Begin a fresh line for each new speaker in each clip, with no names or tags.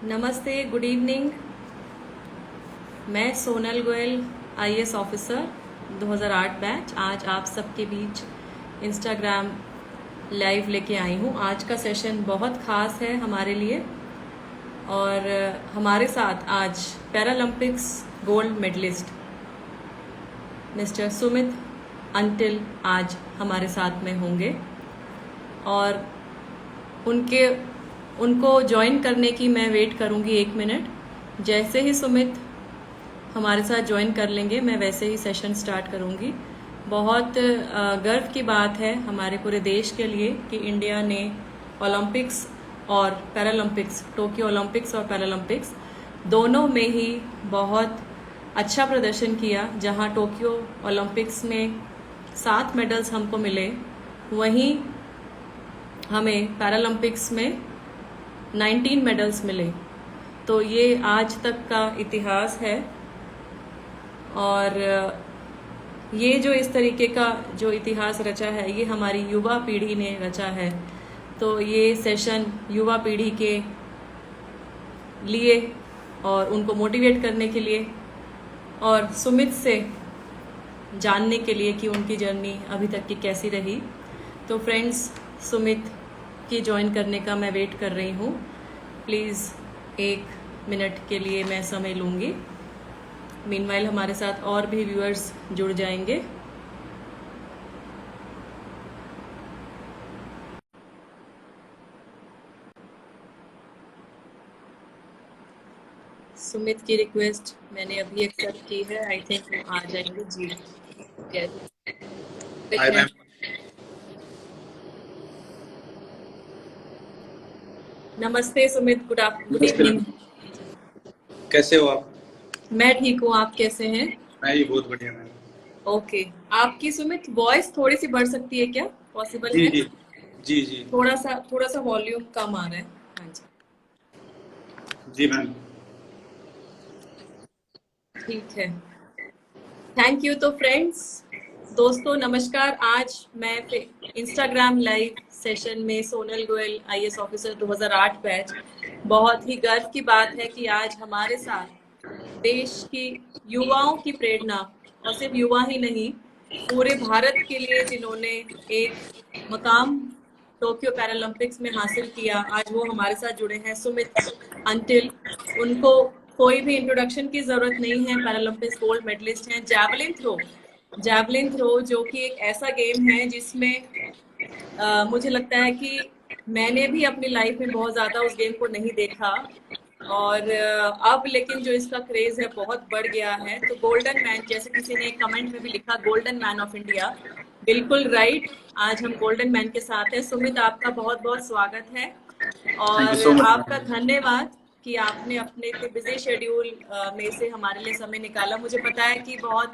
नमस्ते, good evening. मैं Sonal Goyal, IAS officer 2008 batch. आज आप सबके बीच इंस्टाग्राम लाइव लेके आई हूँ। आज का सेशन बहुत खास है हमारे लिए और हमारे साथ आज Paralympics gold medalist mister Sumit Antil आज हमारे साथ में होंगे और उनको ज्वाइन करने की मैं वेट करूंगी 1 मिनट। जैसे ही सुमित हमारे साथ ज्वाइन कर लेंगे मैं वैसे ही सेशन स्टार्ट करूंगी। बहुत गर्व की बात है हमारे पूरे देश के लिए कि इंडिया ने ओलंपिक्स और पैरालंपिक्स, टोक्यो ओलंपिक्स और पैरालंपिक्स दोनों में ही बहुत अच्छा प्रदर्शन किया। जहां टोक्यो ओलंपिक्स में 7 मेडल्स हमको मिले, वहीं हमें पैरालंपिक्स में 19 मेडल्स मिले। तो ये आज तक का इतिहास है और ये जो इस तरीके का जो इतिहास रचा है ये हमारी युवा पीढ़ी ने रचा है। तो ये सेशन युवा पीढ़ी के लिए और उनको मोटिवेट करने के लिए और सुमित से जानने के लिए कि उनकी जर्नी अभी तक की कैसी रही। तो फ्रेंड्स, सुमित की ज्वाइन करने का मैं वेट कर रही हूँ। प्लीज़ 1 मिनट के लिए मैं समय लूँगी। मीनवाइल हमारे साथ और भी व्यूअर्स जुड़ जाएंगे। सुमित की रिक्वेस्ट मैंने अभी एक्सेप्ट की है। आई थिंक वो आ जाएंगे। जी,
हाय मैम।
नमस्ते सुमित, गुड
नमस्ते मैम।
इवनिंग।
कैसे हो आप?
मैं ठीक हूँ, आप कैसे हैं?
मैं भी बहुत बढ़िया मैम।
ओके, आपकी सुमित वॉइस थोड़ी सी बढ़ सकती है क्या? पॉसिबल
जी
है?
जी जी जी
थोड़ा सा वॉल्यूम कम आ रहा है। हाँ जी,
जी मैम।
ठीक है। Thank you. तो फ्रेंड्स, दोस्तों नमस्कार। आज मैं इंस्टाग्राम लाइव सेशन में Sonal Goyal, IAS officer 2008 batch. बहुत ही गर्व की बात है कि आज हमारे साथ देश की युवाओं की प्रेरणा, और सिर्फ युवा ही नहीं, पूरे भारत के लिए जिन्होंने एक मकाम टोक्यो पैरालंपिक्स में हासिल किया, आज वो हमारे साथ जुड़े हैं। सुमित अंटिल, उनको कोई भी इंट्रोडक्शन की जरूरत नहीं है। पैरालंपिक्स गोल्ड मेडलिस्ट हैं। जैवलिन थ्रो जो कि एक ऐसा गेम है जिसमें मुझे लगता है कि मैंने भी अपनी लाइफ में बहुत ज्यादा उस गेम को नहीं देखा और अब लेकिन जो इसका क्रेज है बहुत बढ़ गया है। तो गोल्डन मैन, जैसे किसी ने कमेंट में भी लिखा, गोल्डन मैन ऑफ इंडिया, बिल्कुल राइट। आज हम गोल्डन मैन के साथ हैं। सुमित, आपका बहुत बहुत स्वागत है
थैंक यू
और
सो मच
आपका
मैम।
धन्यवाद कि आपने अपने इतने बिजी शेड्यूल में से हमारे लिए समय निकाला। मुझे पता है कि बहुत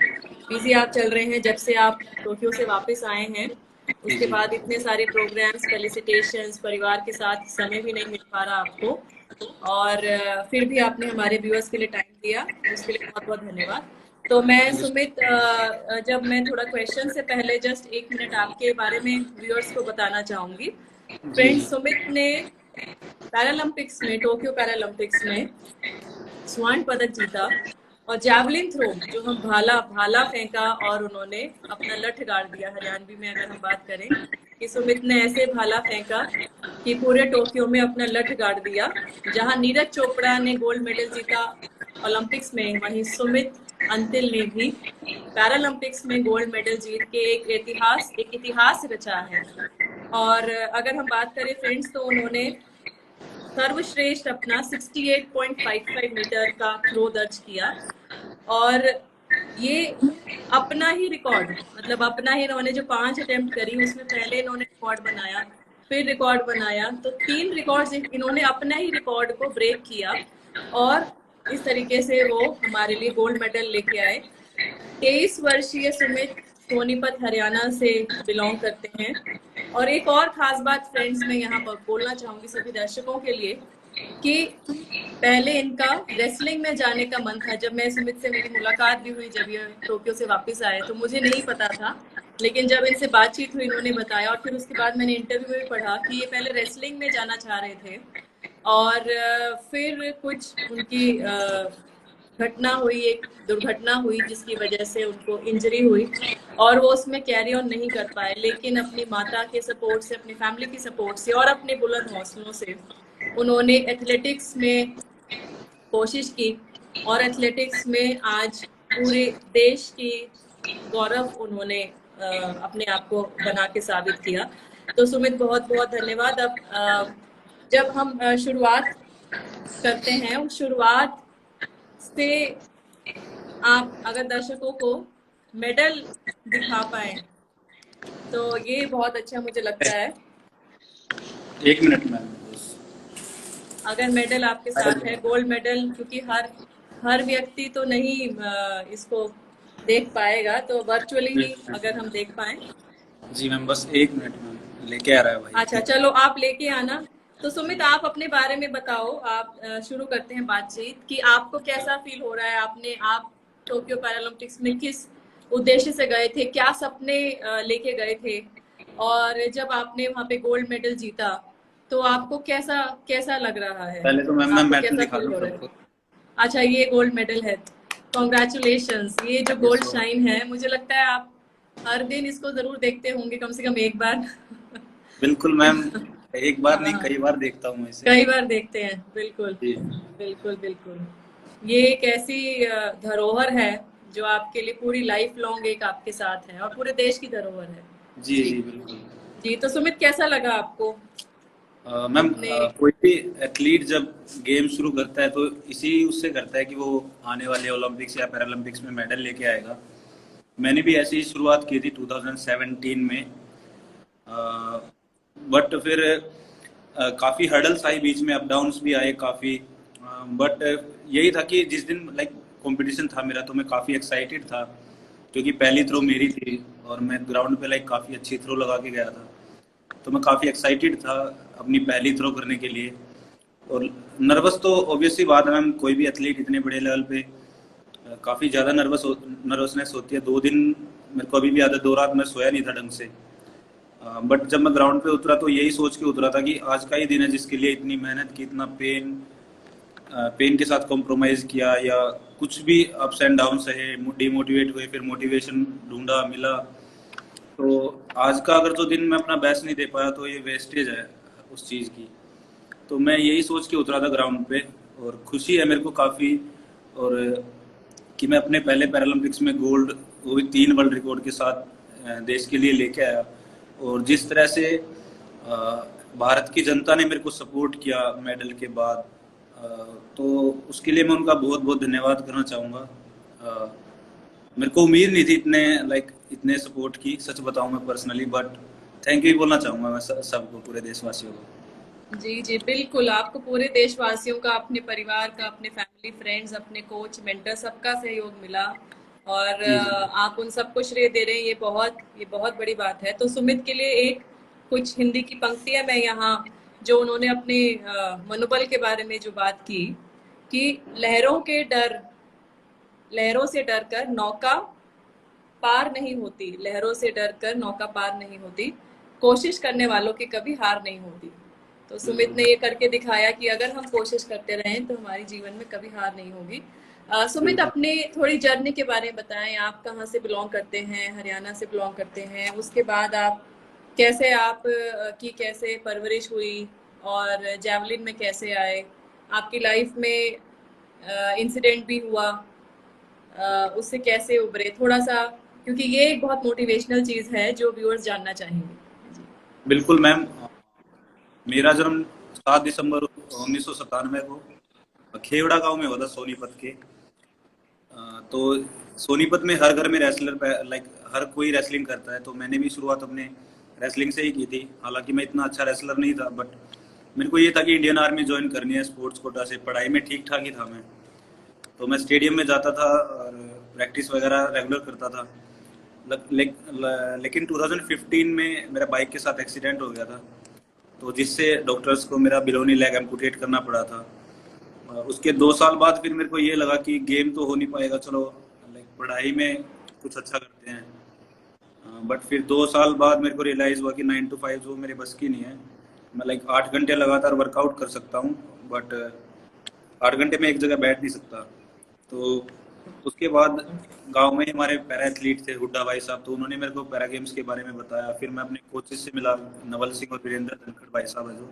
बिजी आप चल रहे हैं जब से आप टोक्यो से वापस आए हैं।
जी
उसके
जी
बाद इतने सारे प्रोग्राम्स, फेलिसिटेशंस, परिवार के साथ समय भी नहीं मिल पा रहा आपको और फिर भी आपने हमारे व्यूअर्स के लिए टाइम दिया, उसके लिए बहुत बहुत धन्यवाद। तो मैं
थैंक यू।
सुमित, जब मैं थोड़ा क्वेश्चन से पहले जस्ट 1 मिनट आपके बारे में व्यूअर्स को बताना चाहूंगी।
जी
फ्रेंड्स,
जी
सुमित ने पैरालंपिक्स में, टोक्यो पैरालंपिक्स में स्वर्ण पदक जीता और जैवलिन थ्रो, जो हम भाला भाला फेंका और उन्होंने अपना लठ गाड़ दिया। हरियाणवी में अगर हम बात करें कि सुमित ने ऐसे भाला फेंका कि पूरे टोक्यो में अपना लठ गाड़ दिया। जहां नीरज चोपड़ा ने गोल्ड मेडल जीता ओलंपिक्स में, वहीं सुमित अंतिल ने भी पैरालंपिक्स में गोल्ड मेडल जीत के एक इतिहास रचा है। और अगर हम बात करें फ्रेंड्स, तो उन्होंने सर्वश्रेष्ठ अपना 68.55 मीटर का थ्रो दर्ज किया और ये अपना ही रिकॉर्ड, मतलब अपना ही, इन्होंने जो 5 अटेम्प्ट करी उसमें पहले इन्होंने रिकॉर्ड बनाया, फिर रिकॉर्ड बनाया, तो 3 रिकॉर्ड्स इन्होंने अपना ही रिकॉर्ड को ब्रेक किया और इस तरीके से वो हमारे लिए गोल्ड मेडल लेके आए। 23 वर्षीय सुमित सोनीपत हरियाणा से बिलोंग करते हैं। और एक और खास बात फ्रेंड्स मैं यहाँ पर बोलना चाहूंगी सभी दर्शकों के लिए कि पहले इनका रेसलिंग में जाने का मन था। जब मैं सुमित से, मेरी मुलाकात भी हुई जब ये टोक्यो से वापस आए, तो मुझे नहीं पता था, लेकिन जब इनसे बातचीत हुई इन्होंने बताया और फिर उसके बाद मैंने इंटरव्यू में भी पढ़ा कि ये पहले रेसलिंग में जाना चाह रहे थे और फिर कुछ उनकी घटना हुई, एक दुर्घटना हुई जिसकी वजह से उनको इंजरी हुई और वो उसमें कैरी ऑन नहीं कर पाए, लेकिन अपनी माता के सपोर्ट से, अपनी फैमिली की सपोर्ट से और अपने बुलंद हौसलों से उन्होंने एथलेटिक्स में कोशिश की और एथलेटिक्स में आज पूरे देश की गौरव उन्होंने अपने आप को बना के साबित किया। तो सुमित बहुत बहुत धन्यवाद। अब जब हम शुरुआत करते हैं, उस शुरुआत से आप अगर दर्शकों को मेडल दिखा पाए तो ये बहुत अच्छा मुझे लगता है।
1 मिनट मैम।
अगर मेडल आपके साथ है, गोल्ड मेडल, क्योंकि हर व्यक्ति तो नहीं इसको देख पाएगा, तो वर्चुअली ही अगर हम देख पाए।
जी मैम, बस 1 मिनट मैम, लेके आ रहा है भाई।
अच्छा चलो, आप लेके आना। तो सुमित, आप अपने बारे में बताओ। आप शुरू करते हैं बातचीत कि आपको कैसा फील हो रहा है। आप टोक्यो पैरालंपिक्स में किस उद्देश्य से गए थे, क्या सपने लेके गए थे, और जब आपने वहां पे गोल्ड मेडल जीता तो आपको कैसा कैसा लग रहा है?
पहले तो मैम मैं
आपको
मेडल
कैसा
दिखा
फील
दूं
हो रहा है?
सबको।
अच्छा, ये गोल्ड मेडल है, कॉन्ग्रेचुलेशंस। ये जो गोल्ड
Yes,
शाइन है, मुझे लगता है आप हर दिन इसको जरूर देखते होंगे, कम से कम एक बार।
बिल्कुल मैम, एक बार नहीं
हाँ,
कई बार देखता हूँ इसे।
कई बार देखते हैं। बिल्कुल
जी
बिल्कुल बिल्कुल। ये एक ऐसी धरोहर है जो आपके लिए पूरी लाइफ लॉन्ग एक आपके साथ है और पूरे देश की धरोहर है।
जी
जी
जी बिल्कुल।
जी। तो सुमित, कैसा लगा आपको
मैम,
अपने?
कोई भी एथलीट जब गेम शुरू करता है तो इसी उससे करता है कि वो आने वाले ओलंपिक्स या पैरालंपिक्स में मेडल लेके आएगा। मैंने भी ऐसी ही शुरुआत की थी 2017 में, बट फिर काफ़ी हर्डल्स आई बीच में, अप डाउन्स भी आए काफ़ी। बट यही था कि जिस दिन लाइक कंपटीशन था मेरा तो मैं काफ़ी एक्साइटेड था, क्योंकि पहली थ्रो मेरी थी और मैं ग्राउंड पे लाइक काफ़ी अच्छी थ्रो लगा के गया था। तो मैं काफ़ी एक्साइटेड था अपनी पहली थ्रो करने के लिए। और नर्वस तो ऑब्वियस सी बात है मैम, कोई भी एथलीट इतने बड़े लेवल पे काफ़ी ज़्यादा नर्वसनेस होती है। 2 दिन मेरे को अभी भी याद है, 2 रात मैं सोया नहीं था ढंग से। बट जब मैं ग्राउंड पे उतरा तो यही सोच के उतरा था कि आज का ही दिन है जिसके लिए इतनी मेहनत की, इतना पेन के साथ कॉम्प्रोमाइज़ किया, या कुछ भी अप्स एंड डाउन सहे, डिमोटिवेट हुए, फिर मोटिवेशन ढूंढा, मिला। तो आज का अगर जो दिन मैं अपना बेस्ट नहीं दे पाया तो ये वेस्टेज है उस चीज़ की। तो मैं यही सोच के उतरा था ग्राउंड पे, और खुशी है मेरे को काफ़ी, और कि मैं अपने पहले पैरालंपिक्स में गोल्ड, वो भी 3 वर्ल्ड रिकॉर्ड के साथ देश के लिए लेके आया। और जिस तरह से भारत की जनता ने मेरे को सपोर्ट किया मेडल के बाद, तो उसके लिए मैं उनका बहुत बहुत धन्यवाद करना चाहूँगा। मेरे को उम्मीद नहीं थी इतने सपोर्ट की, सच बताऊँ मैं पर्सनली, बट थैंक यू बोलना चाहूँगा मैं सबको, पूरे देशवासियों को।
जी जी बिल्कुल, आपको पूरे देशवासियों का, अपने परिवार का, अपने फैमिली फ्रेंड्स, अपने कोच मेंटर, सबका सहयोग मिला और
जी जी
आप उन सबको श्रेय दे रहे हैं। ये बहुत बड़ी बात है। तो सुमित के लिए एक कुछ हिंदी की पंक्तियां मैं यहाँ, जो उन्होंने अपने मनोबल के बारे में जो बात की कि लहरों से डरकर नौका पार नहीं होती, लहरों से डरकर नौका पार नहीं होती, कोशिश करने वालों की कभी हार नहीं होती। तो सुमित ने ये करके दिखाया कि अगर हम कोशिश करते रहें तो हमारे जीवन में कभी हार नहीं होगी। सुमित, अपने थोड़ी जर्नी के बारे में बताएं। आप कहाँ से बिलोंग करते हैं? हरियाणा से बिलोंग करते हैं। उसके बाद आप कैसे परवरिश हुई और जैवलिन में कैसे आए? आपकी लाइफ में इंसिडेंट भी हुआ, उससे कैसे उभरे थोड़ा सा, क्योंकि ये एक बहुत मोटिवेशनल चीज है जो व्यूअर्स जानना चाहेंगे। जी
बिल्कुल मैम। मेरा जन्म 7 दिसंबर 1997 को खेवड़ा गांव में हुआ था, सोनीपत के। तो सोनीपत में हर घर में हर कोई रेसलिंग करता है, तो मैंने भी शुरुआत अपने रेसलिंग से ही की थी। हालांकि मैं इतना अच्छा रेसलर नहीं था, बट मेरे को ये था कि इंडियन आर्मी ज्वाइन करनी है स्पोर्ट्स कोटा से। पढ़ाई में ठीक ठाक ही था मैं, तो मैं स्टेडियम में जाता था और प्रैक्टिस वगैरह रेगुलर करता था। लेकिन 2015 में मेरा बाइक के साथ एक्सीडेंट हो गया था, तो जिससे डॉक्टर्स को मेरा बिलोनी लेग एम्पुटेट करना पड़ा था। उसके 2 साल बाद फिर मेरे को ये लगा कि गेम तो हो नहीं पाएगा, चलो पढ़ाई में कुछ अच्छा करते हैं। बट फिर 2 साल बाद मेरे को रियलाइज़ हुआ कि 9 to 5 वो मेरे बस की नहीं है। मैं लाइक 8 घंटे लगातार वर्कआउट कर सकता हूँ, बट 8 घंटे में एक जगह बैठ नहीं सकता। तो उसके बाद गांव में हमारे पैरा एथलीट थे हुड्डा भाई साहब, तो उन्होंने मेरे को पैरा गेम्स के बारे में बताया। फिर मैं अपने कोचेस से मिला, नवल सिंह और वीरेंद्र धनखड़ भाई साहब है जो।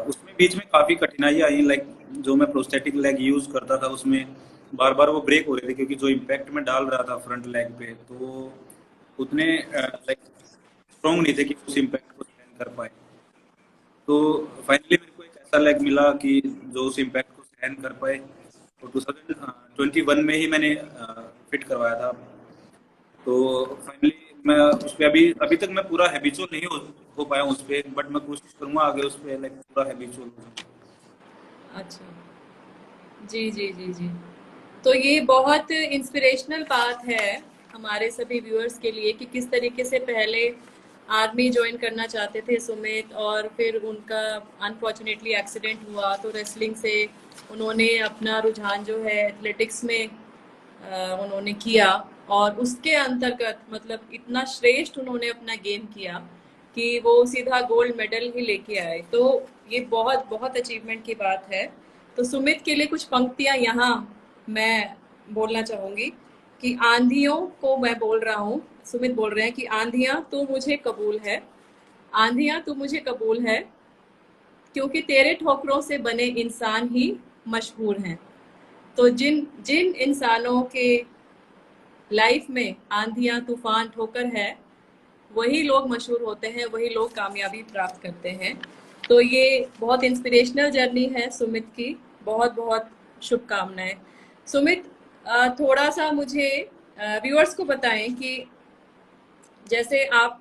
उसमें बीच में काफ़ी कठिनाई आई, लाइक जो मैं प्रोस्थेटिक लेग यूज़ करता था उसमें बार बार वो ब्रेक हो रहे थे, क्योंकि जो इम्पैक्ट मैं डाल रहा था फ्रंट लेग पे, तो वो उतने लाइक स्ट्रॉन्ग नहीं थे कि उस इम्पैक्ट को सहन कर पाए। तो फाइनली मेरे को एक ऐसा लेग मिला कि जो उस इम्पैक्ट को सहन कर पाए। तो 2021 में ही मैंने फिट करवाया था। तो फाइनली मैं उस पे अभी अभी तक मैं पूरा हैबिचुअल नहीं हो पाया हूँ उस पे, बट मैं कोशिश करूंगा आगे उस पे लाइक पूरा हैबिचुअल हो जाऊं।
अच्छा। जी, जी, जी, जी। तो ये बहुत इंस्पिरेशनल बात है हमारे सभी व्यूअर्स के लिए कि किस तरीके से पहले आर्मी ज्वाइन करना चाहते थे सुमित, और फिर उनका अनफॉर्चुनेटली एक्सीडेंट हुआ, तो रेसलिंग से उन्होंने अपना रुझान जो है एथलेटिक्स में उन्होंने किया, और उसके अंतर्गत मतलब इतना श्रेष्ठ उन्होंने अपना गेम किया कि वो सीधा गोल्ड मेडल ही लेके आए। तो ये बहुत बहुत अचीवमेंट की बात है। तो सुमित के लिए कुछ पंक्तियां यहाँ मैं बोलना चाहूंगी कि आंधियों को मैं बोल रहा हूँ, सुमित बोल रहे हैं कि आंधियां तू मुझे कबूल है, आंधियां तू मुझे कबूल है, क्योंकि तेरे ठोकरों से बने इंसान ही मशहूर हैं। तो जिन जिन इंसानों के लाइफ में आंधियां तूफान ठोकर है, वही लोग मशहूर होते हैं, वही लोग कामयाबी प्राप्त करते हैं। तो ये बहुत इंस्पिरेशनल जर्नी है सुमित की। बहुत बहुत शुभकामनाएं सुमित। थोड़ा सा मुझे व्यूअर्स को बताएं कि जैसे आप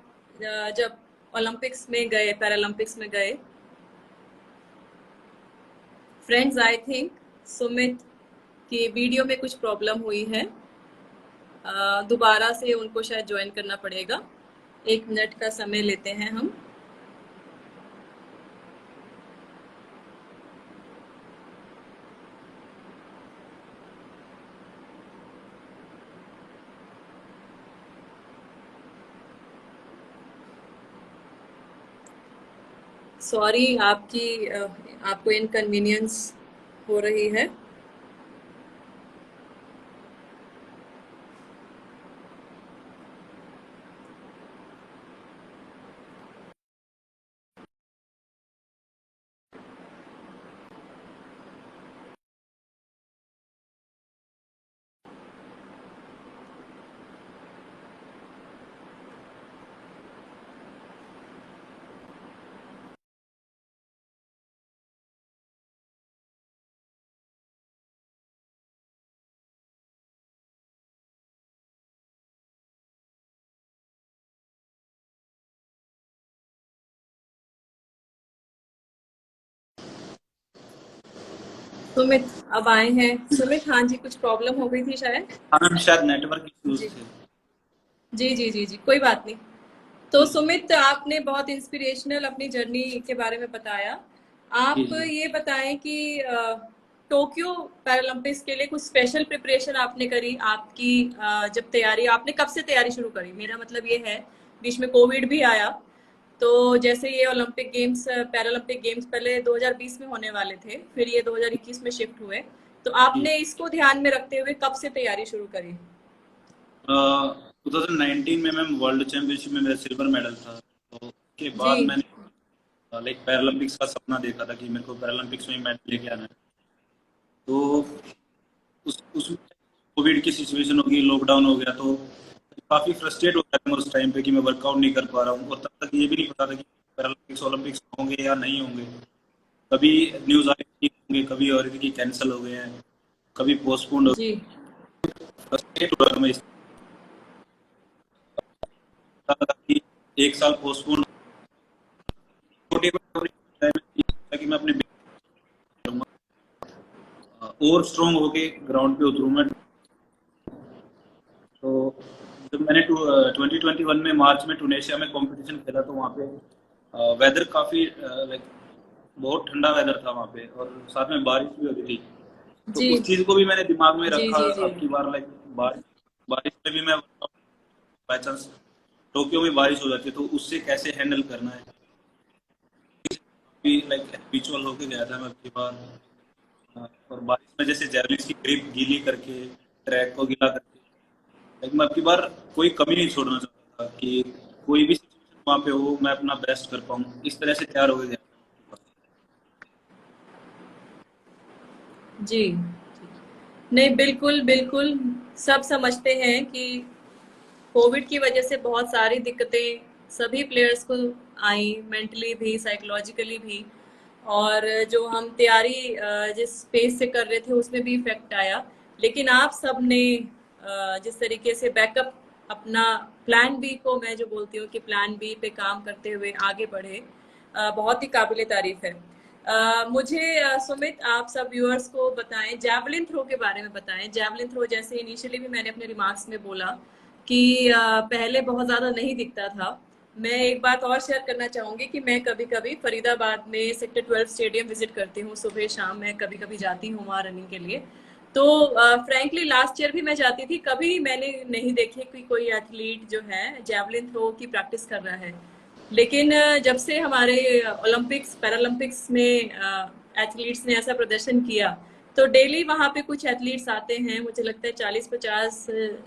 जब ओलंपिक्स में गए, पैरालंपिक्स में गए, फ्रेंड्स आई थिंक सुमित की वीडियो में कुछ प्रॉब्लम हुई है। दोबारा से उनको शायद ज्वाइन करना पड़ेगा। 1 मिनट का समय लेते हैं हम। सॉरी आपको इनकन्वीनियंस हो रही है। सुमित अब आए हैं। सुमित, हाँ जी, कुछ प्रॉब्लम हो गई थी शायद।
हाँ मैम, शायद नेटवर्क इश्यूज
जी,
थे।
जी, जी, जी, जी, कोई बात नहीं। तो
जी
सुमित, आपने बहुत इंस्पिरेशनल अपनी जर्नी के बारे में बताया।
जी
आप
जी।
ये बताएं कि टोक्यो पैरालंपिक्स के लिए कुछ स्पेशल प्रिपरेशन आपने करी? आपकी जब तैयारी, आपने कब से तैयारी शुरू करी? मेरा मतलब ये है, बीच में कोविड भी आया, तो जैसे ये ओलंपिक गेम्स, पैरालंपिक गेम्स पहले 2020 में होने वाले थे, फिर ये 2021 में शिफ्ट हुए, तो
जी।
आपने इसको ध्यान में रखते हुए कब से तैयारी शुरू करी?
2019 में मैम वर्ल्ड चैंपियनशिप में मेरा सिल्वर मेडल था। तो उसके
जी,
बाद मैंने लाइक पैरालंपिक्स का सपना देखा था कि मेरे को पैरालंपिक्स में मेडल लेके आना है। तो उस कोविड की सिचुएशन होगी, लॉकडाउन हो गया, तो काफी फ्रस्ट्रेट हो गया था मैं उस टाइम पे कि मैं वर्कआउट नहीं कर पा रहा हूँ। और तब तक ये भी नहीं पता था कि पैरालंपिक्स ओलंपिक्स होंगे या नहीं होंगे। कभी न्यूज आ रही थी होंगे, कभी हो रही थी कि कैंसिल हो गए हैं, कभी पोस्टपोन्ड हो
जी,
गए। फ्रस्ट्रेट हो रहा था मैं इस तरह था कि एक साल पोस्टपोन कि मैं अपने और स्ट्रॉन्ग होके ग्राउंड पे उतरूँ मैं। तो जब मैंने 2021 में मार्च में टूनेशिया में कंपटीशन खेला, तो वहाँ पे वेदर काफ़ी लाइक बहुत ठंडा वेदर था वहाँ पे, और साथ में बारिश भी हो रही थी। तो
जी,
उस चीज़ को भी मैंने दिमाग में
जी,
रखा।
जी, जी,
अब की बार लाइक बारिश बारिश में भी मैं बाई चांस टोक्यो में बारिश हो जाती है तो उससे कैसे हैंडल करना है। भी लाइक हैबिचुअल होके गया था मैं अपनी बार। और बारिश में जैसे जैवलिन की ग्रिप गीली करके, ट्रैक को गीला करके, लाइक मैं अपनी बार कोई कमी नहीं छोड़ना चाहता था कि कोई भी सिचुएशन वहाँ पे हो मैं अपना बेस्ट कर पाऊँ, इस तरह से तैयार हो गया।
जी। नहीं, बिल्कुल बिल्कुल, सब समझते हैं कि कोविड की वजह से बहुत सारी दिक्कतें सभी प्लेयर्स को आई, मेंटली भी, साइकोलॉजिकली भी। और जो हम तैयारी जिस पेस से कर रहे थे उसमें भी इफेक्ट आया। लेकिन आप सब ने जिस तरीके से बैकअप अपना प्लान बी को, मैं जो बोलती हूँ कि प्लान बी पे काम करते हुए आगे बढ़े, बहुत ही काबिले तारीफ है। मुझे सुमित, आप सब व्यूअर्स को बताएं, जैवलिन थ्रो के बारे में बताएं। जैवलिन थ्रो जैसे इनिशियली भी मैंने अपने रिमार्क्स में बोला कि पहले बहुत ज़्यादा नहीं दिखता था। मैं एक बात और शेयर करना चाहूँगी कि मैं कभी-कभी फरीदाबाद में सेक्टर 12 स्टेडियम विजिट करती हूँ, सुबह शाम मैं कभी-कभी जाती हूँ वहाँ रनिंग के लिए। तो फ्रैंकली लास्ट ईयर भी मैं जाती थी, कभी मैंने नहीं देखे कि कोई एथलीट जो है जैवलिन थ्रो की प्रैक्टिस कर रहा है। लेकिन जब से हमारे ओलंपिक्स पैरालंपिक्स में एथलीट्स ने ऐसा प्रदर्शन किया, तो डेली वहाँ पे कुछ एथलीट्स आते हैं, मुझे लगता है 40-50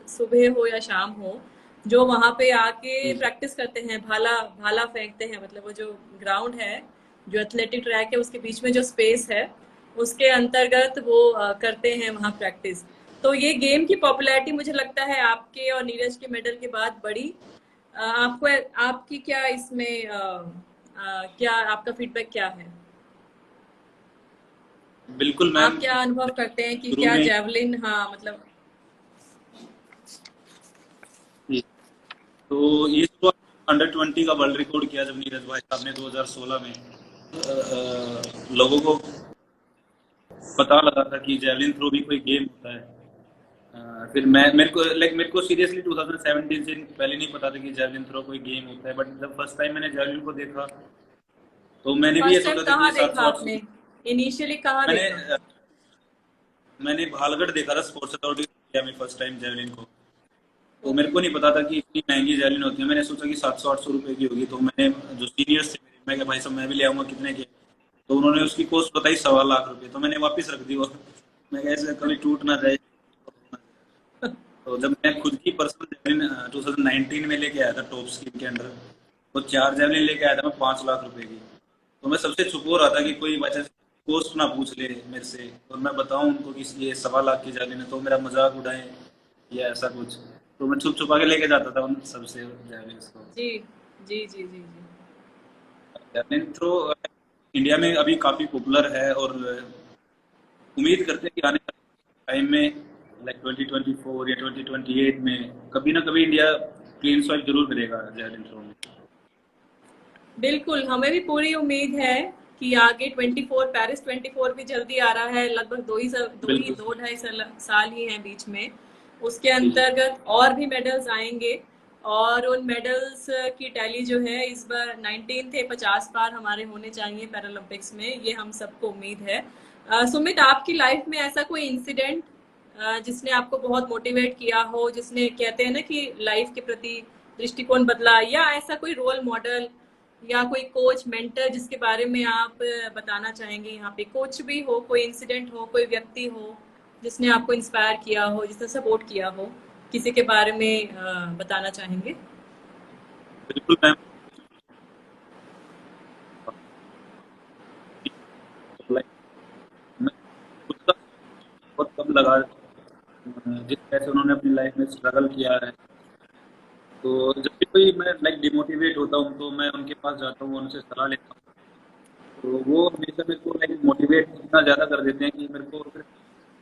सुबह हो या शाम हो, जो वहाँ पे आके प्रैक्टिस करते हैं, भाला भाला फेंकते हैं। मतलब वो जो ग्राउंड है, जो एथलेटिक ट्रैक है, उसके बीच में जो स्पेस है, उसके अंतर्गत वो करते हैं वहाँ प्रैक्टिस। तो ये गेम की पॉपुलैरिटी मुझे लगता है आपके और नीरज के मेडल के बाद बढ़ी। आपको, आपकी क्या इसमें क्या आपका फीडबैक क्या है?
बिल्कुल
आप
मैम।
क्या अनुभव करते हैं कि
शुरू
क्या
में
जैवलिन, हाँ मतलब।
तो ये तो अंडर 20 का वर्ल्ड रिकॉर्ड किया जब नीरज भाई साहब ने 2016 में। लोगों को पता लगा था कि जेवलिन थ्रो भी कोई गेम होता है। फिर मैं मेरे को सीरियसली 2017 से पहले नहीं पता था कि जेवलिन थ्रो कोई गेम होता है, बट जब फर्स्ट टाइम मैंने जेवलिन को देखा तो मैंने भी ये
फर्स्ट टाइम
सोचा था कि
कहाँ
ये
देखा
700
आपने?
800।
इनिशियली कहाँ
मैंने
देखा?
मैंने भालगढ़ देखा था स्पोर्ट्स अथॉरिटी इंडिया में फर्स्ट टाइम जेवलिन को। तो मेरे को नहीं पता था कि इतनी महंगी जेवलिन होती है। मैंने सोचा कि 700 800 रुपए की होगी। तो मैंने जो सीनियर्स थे मेरे, मैं क्या भाई साहब मैं भी ले आऊंगा, कितने के? तो उन्होंने उसकी कॉस्ट बताई 1.25 लाख रुपए। तो मैंने वापस रख दी वो। मैं कहा ऐसे कभी टूट ना जाए। तो जब मैं खुद की पर्सनल जेवलिन 2019 में लेके आया था टॉप स्कीम के अंडर, तो 4 जेवलिन लेके आया था मैं 5 लाख रुपए की। तो मैं सबसे छुप हो रहा था कि कोई वजह से पोस्ट ना पूछ ले मेरे से और मैं बताऊं उनको कि ये 1.25 लाख की जाली है, तो मेरा मजाक उड़ाए या ऐसा कुछ। तो मैं छुप छुपा के लेके जाता था उन सबसे जैवलिन को।
जी जी जी जी जी।
जैवलिन थ्रो इंडिया में अभी काफी पॉपुलर है और उम्मीद करते हैं कि आने वाले टाइम में लाइक 2024 या 2028 में कभी ना कभी इंडिया क्लीन स्वाइप जरूर करेगा जैवलिन थ्रो में।
बिल्कुल, हमें भी पूरी उम्मीद है कि आगे 24, पेरिस 24 भी जल्दी आ रहा है। लगभग
बिल्कुल।
दो ढाई साल ही हैं बीच में। उसके
जी जी।
अंतर्गत और भी मेडल्स आएंगे, और उन मेडल्स की टैली जो है इस बार 19 थे, 50 बार हमारे होने चाहिए पैरालंपिक्स में, ये हम सबको उम्मीद है। सुमित, आपकी लाइफ में ऐसा कोई इंसिडेंट जिसने आपको बहुत मोटिवेट किया हो, जिसने, कहते हैं ना कि लाइफ के प्रति दृष्टिकोण बदला, या ऐसा कोई रोल मॉडल या कोई कोच मेंटर जिसके बारे में आप बताना चाहेंगे? यहाँ पे कोच भी हो, कोई इंसिडेंट हो, कोई व्यक्ति हो जिसने आपको इंस्पायर किया हो, जिसने सपोर्ट किया हो, किसी के बारे में बताना चाहेंगे?
बिल्कुल मैम। लाइक मैं खुद का बहुत कम लगा जिस तरह से उन्होंने अपनी लाइफ में स्ट्रगल किया है। तो जब भी कोई मैं लाइक डिमोटिवेट होता हूँ तो मैं उनके पास जाता हूँ, उनसे सलाह लेता हूँ। तो वो हमेशा मेरे को लाइक मोटिवेट इतना ज़्यादा कर देते हैं कि मेरे को फिर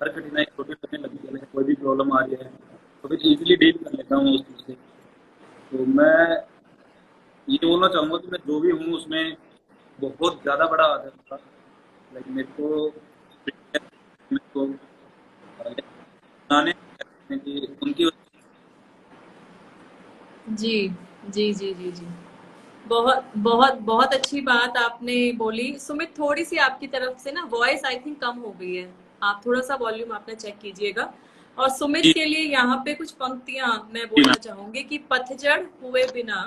हर कठिनाई छोटी लगने लगती है। लाइक कोई भी प्रॉब्लम आ रही है तो फिर इजीली डील कर लेता हूँ उस चीज़ से। तो मैं ये बोलना चाहूँगा कि मैं जो भी हूँ उसमें बहुत ज़्यादा बड़ा हाथ है उनका। लाइक मेरे को बनाने में कि उनकी
जी जी जी जी जी। बहुत बहुत बहुत अच्छी बात आपने बोली। सुमित, थोड़ी सी आपकी तरफ से ना वॉइस आई थिंक कम हो गई है। आप थोड़ा सा वॉल्यूम अपना चेक कीजिएगा। और सुमित
जी
के लिए यहाँ पे कुछ पंक्तियां मैं
जी
बोलना
मैम।
चाहूंगी कि पतझड़ हुए बिना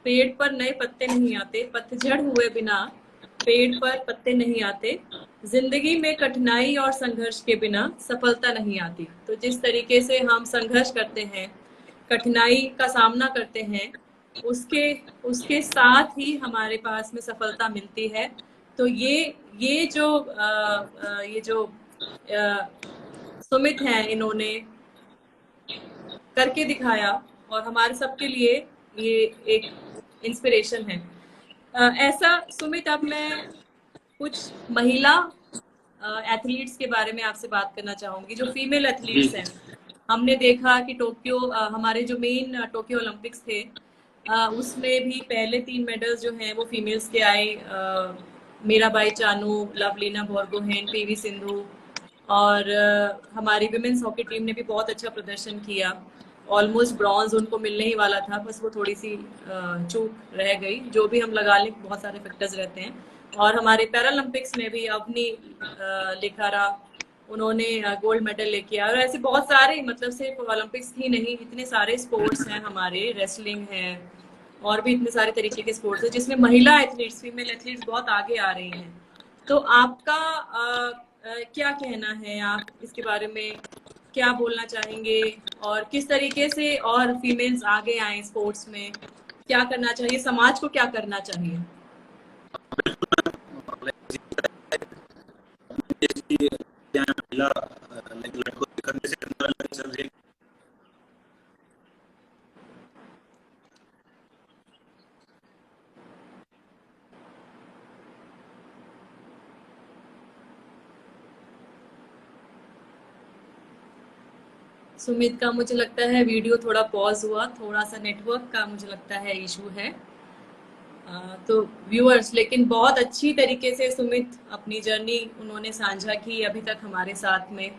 पेड़ पर नए पत्ते नहीं आते, पतझड़ हुए बिना पेड़ पर पत्ते नहीं आते, जिंदगी में कठिनाई और संघर्ष के बिना सफलता नहीं आती। तो जिस तरीके से हम संघर्ष करते हैं, कठिनाई का सामना करते हैं, उसके उसके साथ ही हमारे पास में सफलता मिलती है। तो ये जो सुमित हैं, इन्होंने करके दिखाया और हमारे सबके लिए ये एक इंस्पिरेशन है। ऐसा सुमित, अब मैं कुछ महिला एथलीट्स के बारे में आपसे बात करना चाहूंगी, जो फीमेल
जी
एथलीट्स हैं। हमने देखा कि टोक्यो, हमारे जो मेन टोक्यो ओलंपिक्स थे, उसमें भी पहले 3 मेडल्स जो हैं वो फीमेल्स के आए। मीराबाई चानू, लवलीना बोरगोहेन, पीवी सिंधु, और हमारी विमेंस हॉकी टीम ने भी बहुत अच्छा प्रदर्शन किया। ऑलमोस्ट ब्रॉन्ज उनको मिलने ही वाला था, बस वो थोड़ी सी चूक रह गई। जो भी हम लगा लें, बहुत सारे फैक्टर्स रहते हैं। और हमारे पैरालंपिक्स में भी अवनी लेखारा, उन्होंने गोल्ड मेडल लेके आए। और ऐसे बहुत सारे, मतलब सिर्फ ओलंपिक्स ही नहीं, इतने सारे स्पोर्ट्स हैं हमारे, रेसलिंग है और भी इतने सारे तरीके के स्पोर्ट्स हैं जिसमें महिला एथलीट्स, फीमेल एथलीट्स बहुत आगे आ रही हैं। तो आपका क्या कहना है? आप इसके बारे में क्या बोलना चाहेंगे, और किस तरीके से और फीमेल्स आगे आए स्पोर्ट्स में? क्या करना चाहिए, समाज को क्या करना चाहिए?
महिला लड़कों के कंधे से कंधा मिलाकर चल रही है।
सुमित का मुझे लगता है वीडियो थोड़ा पॉज हुआ, थोड़ा सा नेटवर्क का मुझे लगता है इशू है। तो व्यूअर्स, लेकिन बहुत अच्छी तरीके से सुमित अपनी जर्नी उन्होंने साझा की अभी तक हमारे साथ में।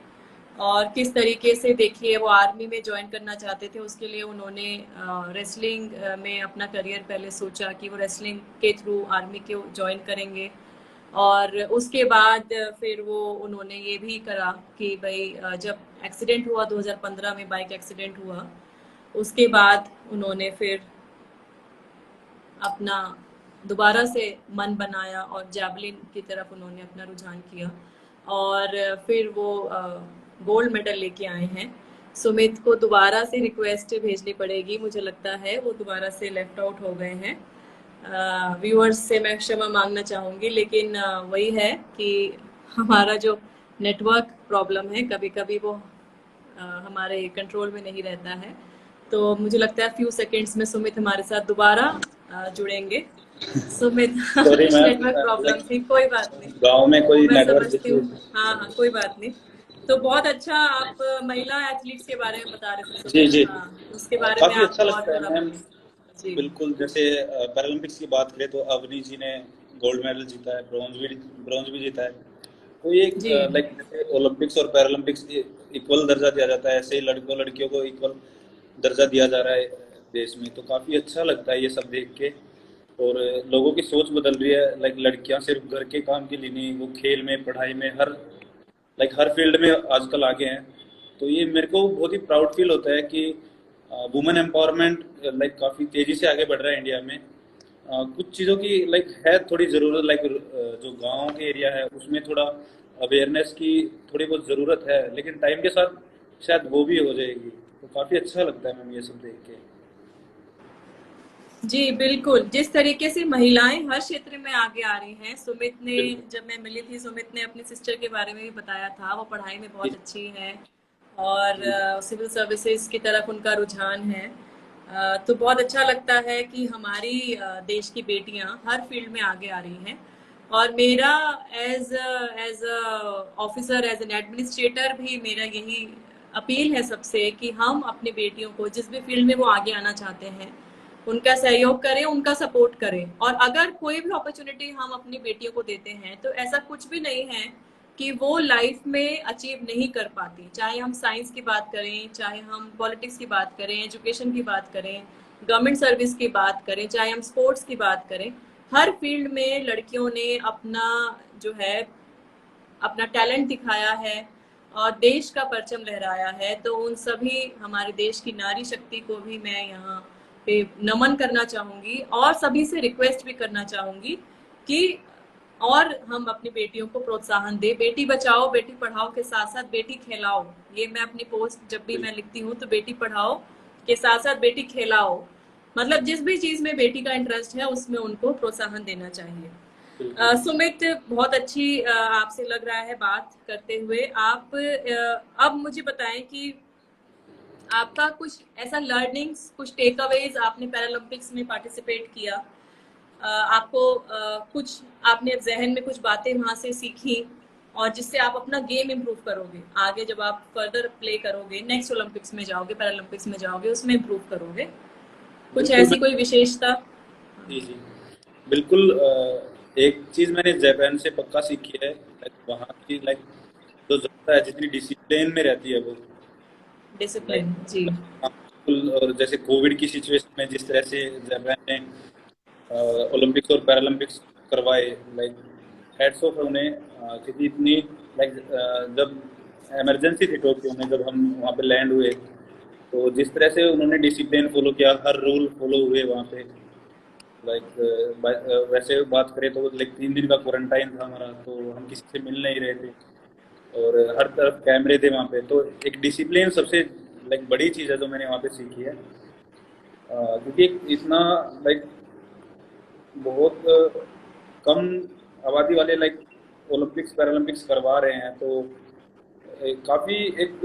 और किस तरीके से, देखिए, वो आर्मी में ज्वाइन करना चाहते थे, उसके लिए उन्होंने रेसलिंग में अपना करियर पहले सोचा कि वो रेसलिंग के थ्रू आर्मी के ज्वाइन करेंगे। और उसके बाद फिर वो उन्होंने ये भी करा कि भाई, जब एक्सीडेंट हुआ 2015 में, बाइक एक्सीडेंट हुआ, उसके बाद उन्होंने फिर अपना दोबारा से मन बनाया और जैवलिन की तरफ उन्होंने अपना रुझान किया। और फिर वो गोल्ड मेडल लेके आए हैं। सुमित को दोबारा से रिक्वेस्ट भेजनी पड़ेगी, मुझे लगता है वो दोबारा से लेफ्ट आउट हो गए हैं। व्यूअर्स से मैं क्षमा मांगना चाहूँगी, लेकिन वही है कि हमारा जो नेटवर्क प्रॉब्लम है, कभी कभी वो हमारे कंट्रोल में नहीं रहता है। तो मुझे लगता है फ्यू सेकंड्स में सुमित हमारे साथ दोबारा जुड़ेंगे। सुमित
सॉरी
कुछ
मैम,
नेटवर्क प्रॉब्लम थी, कोई बात नहीं,
गांव में
वो
कोई
मैं
नेटवर्क
समझती
इशू।
हूँ। हाँ हाँ, कोई बात नहीं। तो बहुत अच्छा, आप महिला एथलीट्स के बारे में बता रहे थे
जी
सुमित।
जी,
हाँ, उसके बारे में
काफी
आप
अच्छा
और
लगता है
थोड़ा
मैम।
बताइए। जी
बिल्कुल, जैसे पैरालंपिक्स की बात करें तो अवनी जी ने गोल्ड मेडल जीता है, ब्रॉन्ज भी जीता है। तो ये
जी
लाइक जैसे ओलंपिक्स और पैरालंपिक्स इक्वल दर्जा दिया जाता है, ऐसे ही लड़कों लड़कियों को इक्वल दर्जा दिया जा रहा है देश में। तो काफी अच्छा लगता है ये सब देख के। और लोगों की सोच बदल रही है, लाइक लड़कियां सिर्फ घर के काम के लिए नहीं, वो खेल में, पढ़ाई में, हर फील्ड में आजकल आगे हैं। तो ये मेरे को बहुत ही प्राउड फील होता है कि वुमेन एम्पावरमेंट लाइक काफ़ी तेज़ी से आगे बढ़ रहा है इंडिया में। कुछ चीज़ों की लाइक है थोड़ी ज़रूरत, लाइक जो गांव के एरिया है उसमें थोड़ा अवेयरनेस की थोड़ी बहुत ज़रूरत है, लेकिन टाइम के साथ शायद वो भी हो जाएगी। तो काफ़ी अच्छा लगता है मैम ये सब देख के।
जी, बिल्कुल। जिस तरीके से महिलाएं हर क्षेत्र में आगे आ रही हैं, सुमित ने,
बिल्कुल।
जब मैं मिली थी, सुमित ने अपनी सिस्टर के बारे में भी बताया था। वो पढ़ाई में
जी
बहुत अच्छी हैं और
जी
सिविल सर्विसेज की तरफ उनका रुझान है। तो बहुत अच्छा लगता है कि हमारी देश की बेटियां हर फील्ड में आगे आ रही हैं। और मेरा as as officer, as an administrator भी मेरा यही अपील है सबसे कि हम अपनी बेटियों को जिस भी फील्ड में वो आगे आना चाहते हैं, उनका सहयोग करें, उनका सपोर्ट करें। और अगर कोई भी अपॉर्चुनिटी हम अपनी बेटियों को देते हैं, तो ऐसा कुछ भी नहीं है कि वो लाइफ में अचीव नहीं कर पाती। चाहे हम साइंस की बात करें, चाहे हम पॉलिटिक्स की बात करें, एजुकेशन की बात करें, गवर्नमेंट सर्विस की बात करें, चाहे हम स्पोर्ट्स की बात करें, हर फील्ड में लड़कियों ने अपना जो है, अपना टैलेंट दिखाया है और देश का परचम लहराया है। तो उन सभी हमारे देश की नारी शक्ति को भी मैं यहाँ पे नमन करना चाहूंगी और सभी से रिक्वेस्ट भी करना चाहूंगी कि और हम अपनी बेटियों को प्रोत्साहन दे। बेटी बचाओ बेटी पढ़ाओ के साथ साथ बेटी खिलाओ, ये मैं अपनी पोस्ट जब भी मैं लिखती हूँ तो बेटी पढ़ाओ के साथ साथ बेटी खिलाओ, मतलब जिस भी चीज में बेटी का इंटरेस्ट है उसमें उनको प्रोत्साहन देना चाहिए। सुमित, बहुत अच्छी आपसे लग रहा है बात करते हुए। आप अब मुझे बताएं कि आपका कुछ ऐसा लर्निंग्स, कुछ टेक अवेज, आपने पैरालंपिक्स में पार्टिसिपेट किया, आपको कुछ आपने जहन में कुछ बातें वहां से सीखी और जिससे आप अपना गेम इम्प्रूव करोगे आगे जब आप फर्दर प्ले करोगे, नेक्स्ट ओलंपिक्स में जाओगे, पैरालंपिक्स में जाओगे, उसमें इम्प्रूव करोगे, कुछ ऐसी कोई विशेषता?
जी जी बिल्कुल। एक चीज मैंने जापान से पक्का सीखी है, लाइक वहाँ की लाइक जो जनता है जितनी डिसिप्लिन में रहती है वो, लाइक
डिसिप्लिन, जी।
बिल्कुल। और जैसे कोविड की सिचुएशन में जिस तरह से जापान ने ओलंपिक्स और पैरालंपिक्स करवाए, लाइक हेड्स ऑफ है उन्हें, क्योंकि इतनी लाइक जब इमरजेंसी थी टोक्यो में, जब हम वहाँ पे लैंड हुए, तो जिस तरह से उन्होंने डिसिप्लिन फॉलो किया, हर रूल फॉलो हुए वहाँ पे। लाइक वैसे बात करें तो लाइक 3 दिन का क्वारंटाइन था हमारा, तो हम किसी से मिल नहीं रहे थे और हर तरफ कैमरे थे वहाँ पे। तो एक डिसिप्लिन सबसे लाइक बड़ी चीज़ है जो मैंने वहाँ पे सीखी है, क्योंकि इतना लाइक बहुत कम आबादी वाले लाइक ओलंपिक्स पैरालंपिक्स करवा रहे हैं, तो काफ़ी एक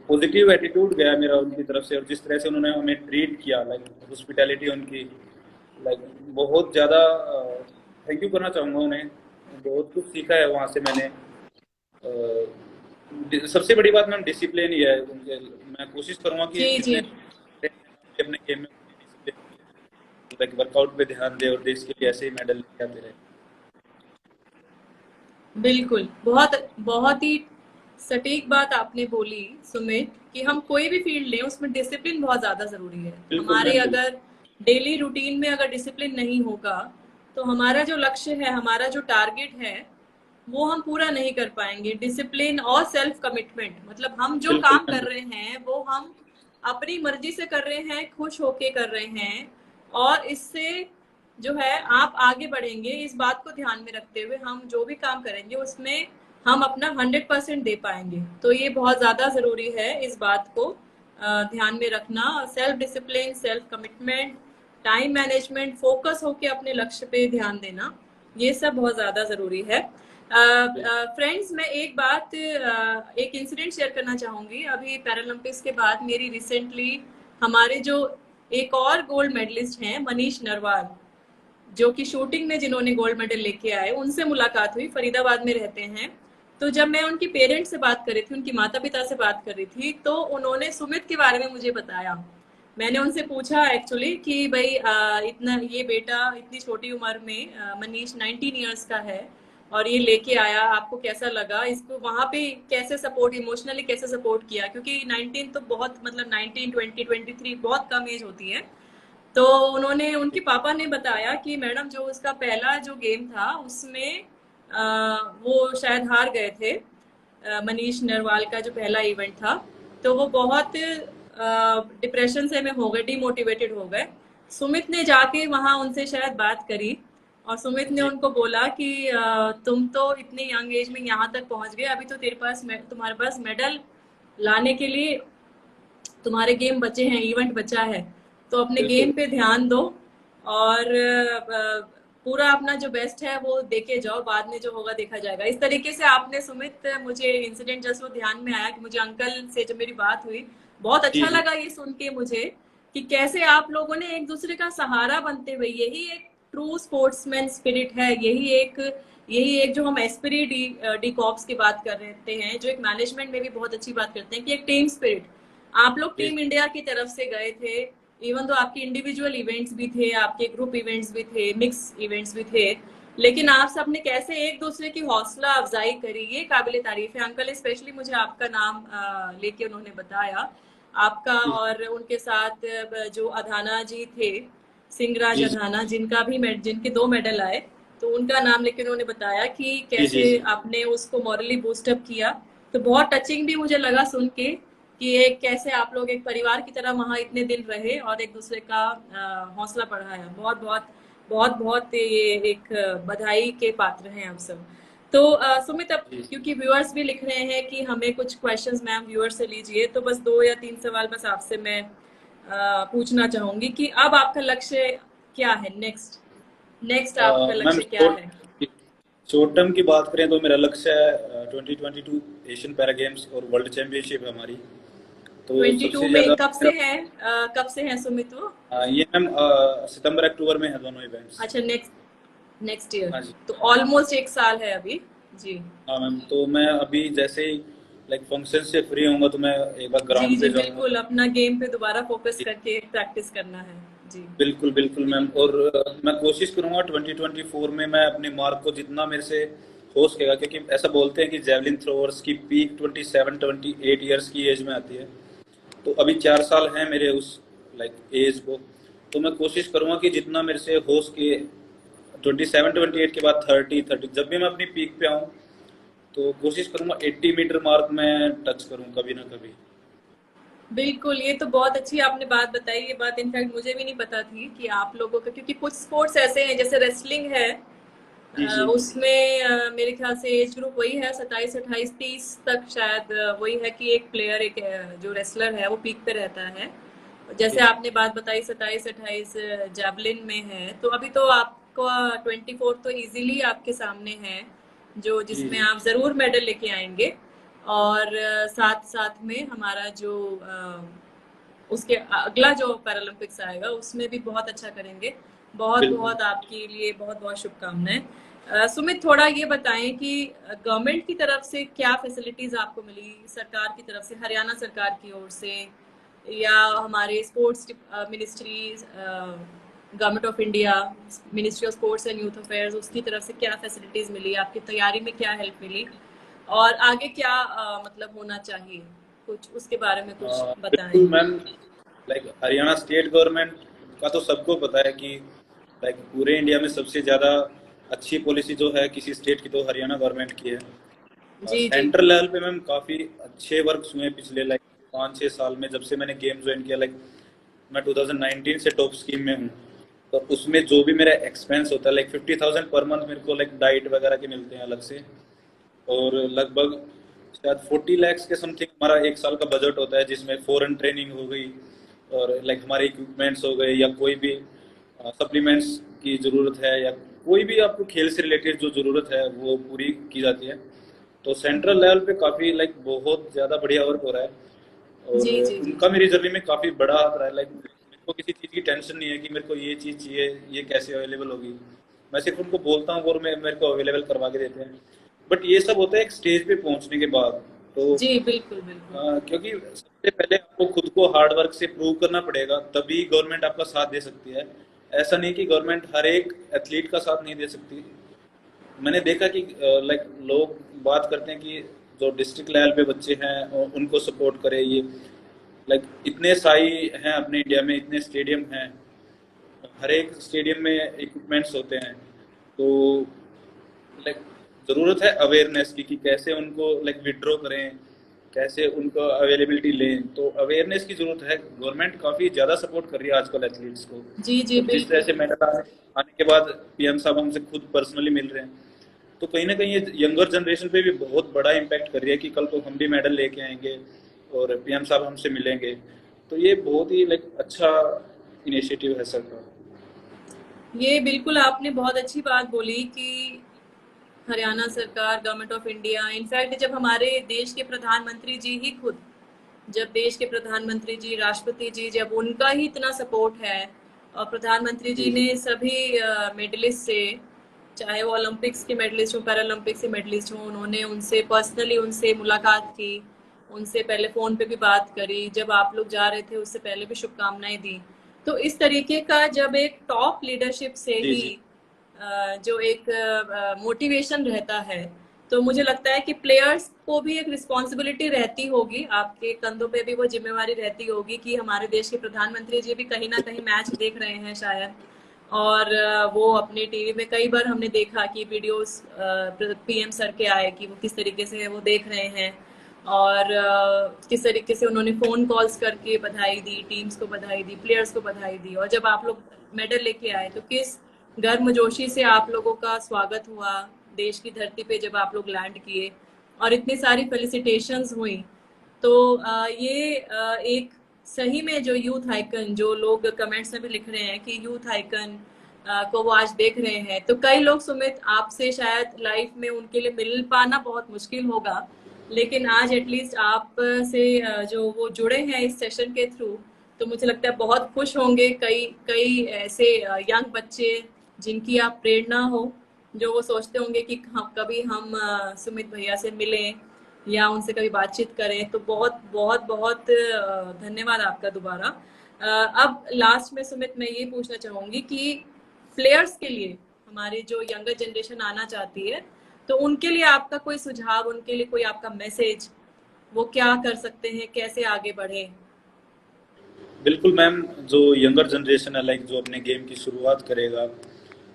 पॉजिटिव एटीट्यूड गया मेरा उनकी तरफ से। और जिस तरह से उन्होंने हमें ट्रीट किया, लाइक हॉस्पिटैलिटी उनकी, लाइक बहुत ज़्यादा थैंक यू करना चाहूँगा उन्हें। बहुत कुछ सीखा है वहाँ से मैंने। सबसे बड़ी बात मैम डिसिप्लिन ही है उनके। मैं कोशिश करूँगा कि
जी जी,
जितने अपने गेम में डिसिप्लिन, लाइक वर्कआउट पे ध्यान दे और देश के लिए ऐसे ही मेडल लेके आते रहे।
बिल्कुल। बहुत बहुत ही सटीक बात आपने बोली सुमित, कि हम कोई भी फील्ड लें उसमें डिसिप्लिन बहुत ज़्यादा ज़रूरी है।
बिल्कुल
हमारे
मैम बिल्कुल।
अगर डेली रूटीन में अगर डिसिप्लिन नहीं होगा तो हमारा जो लक्ष्य है, हमारा जो टारगेट है, वो हम पूरा नहीं कर पाएंगे। डिसिप्लिन और सेल्फ कमिटमेंट, मतलब हम जो
बिल्कुल
काम
मैम
कर रहे हैं वो हम अपनी मर्जी से कर रहे हैं, खुश होके कर रहे हैं, और इससे जो है आप आगे बढ़ेंगे। इस बात को ध्यान में रखते हुए हम जो भी काम करेंगे उसमें हम अपना 100% दे पाएंगे। तो ये बहुत ज्यादा जरूरी है इस बात को ध्यान में रखना। Self discipline, self commitment, time management, focus होके अपने लक्ष्य पे ध्यान देना, ये सब बहुत ज्यादा जरूरी है। फ्रेंड्स, मैं एक बात, एक इंसिडेंट शेयर करना चाहूंगी। अभी पैरालंपिक्स के बाद मेरी रिसेंटली हमारे जो एक और गोल्ड मेडलिस्ट हैं, मनीष नरवाल, जो कि शूटिंग में जिन्होंने गोल्ड मेडल लेके आए, उनसे मुलाकात हुई। फरीदाबाद में रहते हैं। तो जब मैं उनकी पेरेंट्स से बात कर रही थी, उनकी माता पिता से बात कर रही थी, तो उन्होंने सुमित के बारे में मुझे बताया। मैंने उनसे पूछा एक्चुअली कि भाई इतना ये बेटा इतनी छोटी उम्र में, मनीष 19 ईयर्स का है और ये लेके आया, आपको कैसा लगा, इसको वहां पे कैसे सपोर्ट, इमोशनली कैसे सपोर्ट किया, क्योंकि 19 तो बहुत, मतलब 19, 20, 23 बहुत कम एज होती है। तो उन्होंने, उनके पापा ने बताया कि मैडम जो उसका पहला जो गेम था उसमें वो शायद हार गए थे। मनीष नरवाल का जो पहला इवेंट था, तो वो बहुत डिप्रेशन से में हो गए, डिमोटिवेटेड हो गए। सुमित ने जाके वहां उनसे शायद बात करी और सुमित ने
जी
उनको बोला कि तुम तो इतने यंग एज में यहाँ तक पहुंच गए, अभी तो तेरे पास तुम्हारे पास मेडल लाने के लिए तुम्हारे गेम बचे हैं, इवेंट बचा है, तो अपने
बिल्कुल।
गेम पे ध्यान दो और पूरा अपना जो बेस्ट है वो देके जाओ, बाद में जो होगा देखा जाएगा। इस तरीके से आपने, सुमित, मुझे इंसिडेंट जस्ट वो ध्यान में आया कि मुझे अंकल से जब मेरी बात हुई, बहुत
जी
अच्छा
जी
लगा ये सुन के मुझे कि कैसे आप लोगों ने एक दूसरे का सहारा बनते हुए, यही एक ट्रू स्पोर्ट्समैन स्पिरिट है, यही एक जो हम एस्पिरी डी कॉप्स की बात कर रहे हैं, जो एक मैनेजमेंट में भी बहुत अच्छी बात करते हैं कि एक टीम स्पिरिट। आप लोग
जी
टीम इंडिया की तरफ से गए थे, इवन तो आपके इंडिविजुअल इवेंट्स भी थे, आपके ग्रुप इवेंट्स भी थे, मिक्स इवेंट्स भी थे, लेकिन आप सबने कैसे एक दूसरे की हौसला अफजाई करी, ये काबिले तारीफ है। अंकल स्पेशली मुझे आपका नाम लेके उन्होंने बताया, आपका,
जी
और उनके साथ जो अधाना जी थे, सिंगराज
जी
अधाना, जिनके 2 मेडल आए, तो उनका नाम लेके उन्होंने बताया कि
जी जी
कैसे
जी
आपने उसको मॉरली बूस्टअप किया। तो बहुत टचिंग भी मुझे लगा सुन के कि एक कैसे आप लोग एक परिवार की तरह वहां इतने दिन रहे और एक दूसरे का हौसला बढ़ाया। बहुत बहुत बहुत बहुत ये एक बधाई के पात्र हैं आप सब। तो सुमित, अब
जी।
क्योंकि व्यूअर्स भी लिख रहे हैं कि हमें कुछ क्वेश्चंस मैम व्यूअर्स से लीजिए, तो बस 2 या 3 सवाल बस आपसे मैं पूछना चाहूंगी कि अब आपका लक्ष्य क्या है, नेक्स्ट नेक्स्ट आपका
मैम
लक्ष्य क्या है?
शॉर्ट टर्म की बात करें तो मेरा लक्ष्य है 2022 एशियन पैरा गेम्स और वर्ल्ड चैंपियनशिप है हमारी। तो
22
सबसे
में
ज़्यादा
कब से है, कब से है सुमित वो?
ये मैम सितंबर अक्टूबर में है दोनों इवेंट्स।
अच्छा, नेक्स्ट नेक्स्ट ईयर,
हाँ जी।
तो ऑलमोस्ट 1 साल है अभी। जी
हाँ मैम, तो मैं अभी जैसे ही लाइक फंक्शन से फ्री होऊंगा तो मैं एक बार
जी
ग्राउंड
जी,
पे जाऊंगा।
बिल्कुल अपना गेम पे दोबारा फोकस करके प्रैक्टिस करना है। जी
बिल्कुल बिल्कुल मैम, और मैं कोशिश करूंगा 2024 में मैं अपने मार्क को जितना मेरे से हो सकेगा, क्योंकि ऐसा बोलते हैं कि जेवलिन थ्रोअर्स की पीक 27-28 ईयर्स की एज में आती है। तो अभी 4 साल हैं मेरे उस लाइक एज को। तो मैं कोशिश करूंगा कि जितना मेरे से हो सके 27-28 के बाद 30 जब भी मैं अपनी पीक पे आऊँ तो कोशिश करूंगा 80 मीटर मार्क में टच करूं कभी ना कभी।
बिल्कुल, ये तो बहुत अच्छी आपने बात बताई। ये बात इनफैक्ट मुझे भी नहीं पता थी कि आप लोगों का, क्योंकि कुछ स्पोर्ट्स ऐसे हैं जैसे रेसलिंग है,
जी जी।
उसमें मेरे ख्याल से एज ग्रुप वही है 27 28 30 तक शायद, वही है कि एक प्लेयर, एक जो रेसलर है वो पीक पे रहता है। जैसे
जी
आपने बात बताई 27 28 जैवलिन में है, तो अभी तो आपको 24 तो इजीली आपके सामने है, जो
जी
जिसमें
जी।
आप जरूर मेडल लेके आएंगे। और साथ साथ में हमारा जो उसके अगला जो पैरालंपिक्स आएगा उसमें भी बहुत अच्छा करेंगे। बहुत
बिल्कुल।
बहुत आपके लिए बहुत बहुत शुभकामनाएं। सुमित, थोड़ा ये बताएं कि गवर्नमेंट की तरफ से क्या फैसिलिटीज आपको मिली, सरकार की तरफ से, हरियाणा सरकार की ओर से, या हमारे sports ministry, government of India, ministry of sports and youth affairs, उसकी तरफ से क्या फैसिलिटीज मिली, आपकी तैयारी में क्या हेल्प मिली, और आगे क्या मतलब होना चाहिए, कुछ उसके बारे में कुछ बताएं।
बिल्कुल ma'am, like Haryana state government का तो सबको पता है कि लाइक पूरे इंडिया में सबसे ज़्यादा अच्छी पॉलिसी जो है किसी स्टेट की तो हरियाणा गवर्नमेंट की है।
जी जी
सेंट्रल लेवल पे मैम काफ़ी अच्छे वर्क हुए हैं पिछले लाइक 5-6 साल में, जब से मैंने गेम ज्वाइन किया। लाइक मैं 2019 से टॉप स्कीम में हूँ। तो उसमें जो भी मेरा एक्सपेंस होता है लाइक 50,000 पर मंथ मेरे को लाइक डाइट वगैरह के मिलते हैं अलग से। और लगभग शायद 40 लैक्स के समथिंग हमारा 1 साल का बजट होता है, जिसमें फॉरेन ट्रेनिंग हो गई और लाइक हमारे इक्विपमेंट्स हो गए, या कोई भी सप्लीमेंट्स की ज़रूरत है, या कोई भी आपको खेल से रिलेटेड जो ज़रूरत है वो पूरी की जाती है। तो सेंट्रल लेवल पे काफ़ी लाइक बहुत ज़्यादा बढ़िया वर्क हो रहा है। और
जी जी जी
उनका मेरी जर्नी में काफ़ी बड़ा हाथ रहा है। लाइक मेरे को किसी चीज़ की टेंशन नहीं है कि मेरे को ये चीज़ चाहिए, ये कैसे अवेलेबल होगी। मैं सिर्फ उनको बोलता हूँ और मेरे को अवेलेबल करवा के देते हैं। बट ये सब होता है एक स्टेज पे पहुंचने के बाद। तो
जी, बिल्कुल बिल्कुल।
क्योंकि सबसे पहले आपको खुद को हार्ड वर्क से प्रूव करना पड़ेगा, तभी गवर्नमेंट आपका साथ दे सकती है। ऐसा नहीं कि गवर्नमेंट हर एक एथलीट का साथ नहीं दे सकती। मैंने देखा कि लाइक लोग बात करते हैं कि जो डिस्ट्रिक्ट लेवल पे बच्चे हैं उनको सपोर्ट करे ये। लाइक इतने साई हैं अपने इंडिया में, इतने स्टेडियम हैं, हर एक स्टेडियम में इक्विपमेंट्स होते हैं। तो लाइक ज़रूरत है अवेयरनेस की कि कैसे उनको लाइक विड्रॉ करें, कैसे उनको अवेलेबिलिटी लें। तो अवेयरनेस की ज़रूरत है। गवर्नमेंट काफ़ी ज़्यादा सपोर्ट कर रही है आजकल एथलीट्स को।
जी जी,
और जिस तरह
बिल्कुल।
से मेडल आने आने के बाद पीएम साहब हमसे खुद पर्सनली मिल रहे हैं, तो कहीं ना कहीं ये यंगर जनरेशन पे भी बहुत बड़ा इम्पैक्ट कर रही है कि कल को हम भी मेडल लेके आएंगे और पीएम साहब हमसे मिलेंगे। तो ये बहुत ही लाइक अच्छा इनिशिएटिव है सरकार।
ये बिल्कुल आपने बहुत अच्छी बात बोली कि हरियाणा सरकार, गवर्नमेंट ऑफ इंडिया, इनफैक्ट जब हमारे देश के प्रधानमंत्री जी ही खुद, जब देश के प्रधानमंत्री जी, राष्ट्रपति जी, जब उनका ही इतना सपोर्ट है, और प्रधानमंत्री जी
जी जी।
ने सभी मेडलिस्ट से, चाहे वो ओलंपिक्स के मेडलिस्ट हो, पैरालंपिक्स के मेडलिस्ट हो, उन्होंने उनसे पर्सनली उनसे मुलाकात की, उनसे पहले फोन पे भी बात करी, जब आप लोग जा रहे थे उससे पहले भी शुभकामनाएं दी। तो इस तरीके का जब एक टॉप लीडरशिप से
जी
ही
जी।
जो एक मोटिवेशन रहता है, तो मुझे लगता है कि प्लेयर्स को भी एक रिस्पॉन्सिबिलिटी रहती होगी, आपके कंधों पे भी वो जिम्मेवारी रहती होगी कि हमारे देश के प्रधानमंत्री जी भी कहीं ना कहीं मैच देख रहे हैं शायद, और वो अपने टीवी में कई बार हमने देखा कि वीडियोस पीएम सर के आए कि वो किस तरीके से वो देख रहे हैं, और किस तरीके से उन्होंने फोन कॉल्स करके बधाई दी, टीम्स को बधाई दी, प्लेयर्स को बधाई दी, और जब आप लोग मेडल लेके आए तो किस गर्मजोशी से आप लोगों का स्वागत हुआ देश की धरती पे जब आप लोग लैंड किए और इतनी सारी फेलिसिटेशंस हुई। तो ये एक सही में जो यूथ आइकन, जो लोग कमेंट्स में भी लिख रहे हैं कि यूथ आइकन को वो आज देख रहे हैं, तो कई लोग सुमित आपसे शायद लाइफ में उनके लिए मिल पाना बहुत मुश्किल होगा, लेकिन आज एटलीस्ट आप से जो वो जुड़े हैं इस सेशन के थ्रू, तो मुझे लगता है बहुत खुश होंगे कई कई ऐसे यंग बच्चे जिनकी आप प्रेरणा हो, जो वो सोचते होंगे कि हम कभी हम सुमित भैया से मिलें या उनसे कभी बातचीत करें। तो बहुत बहुत बहुत धन्यवाद आपका दोबारा। अब लास्ट में सुमित मैं ये पूछना चाहूंगी कि प्लेयर्स के लिए, हमारी जो यंगर जनरेशन आना चाहती है, तो उनके लिए आपका कोई सुझाव, उनके लिए कोई आपका मैसेज, वो क्या कर सकते हैं, कैसे आगे बढ़े?
बिल्कुल मैम, जो यंगर जनरेशन है लाइक जो अपने गेम की शुरुआत करेगा,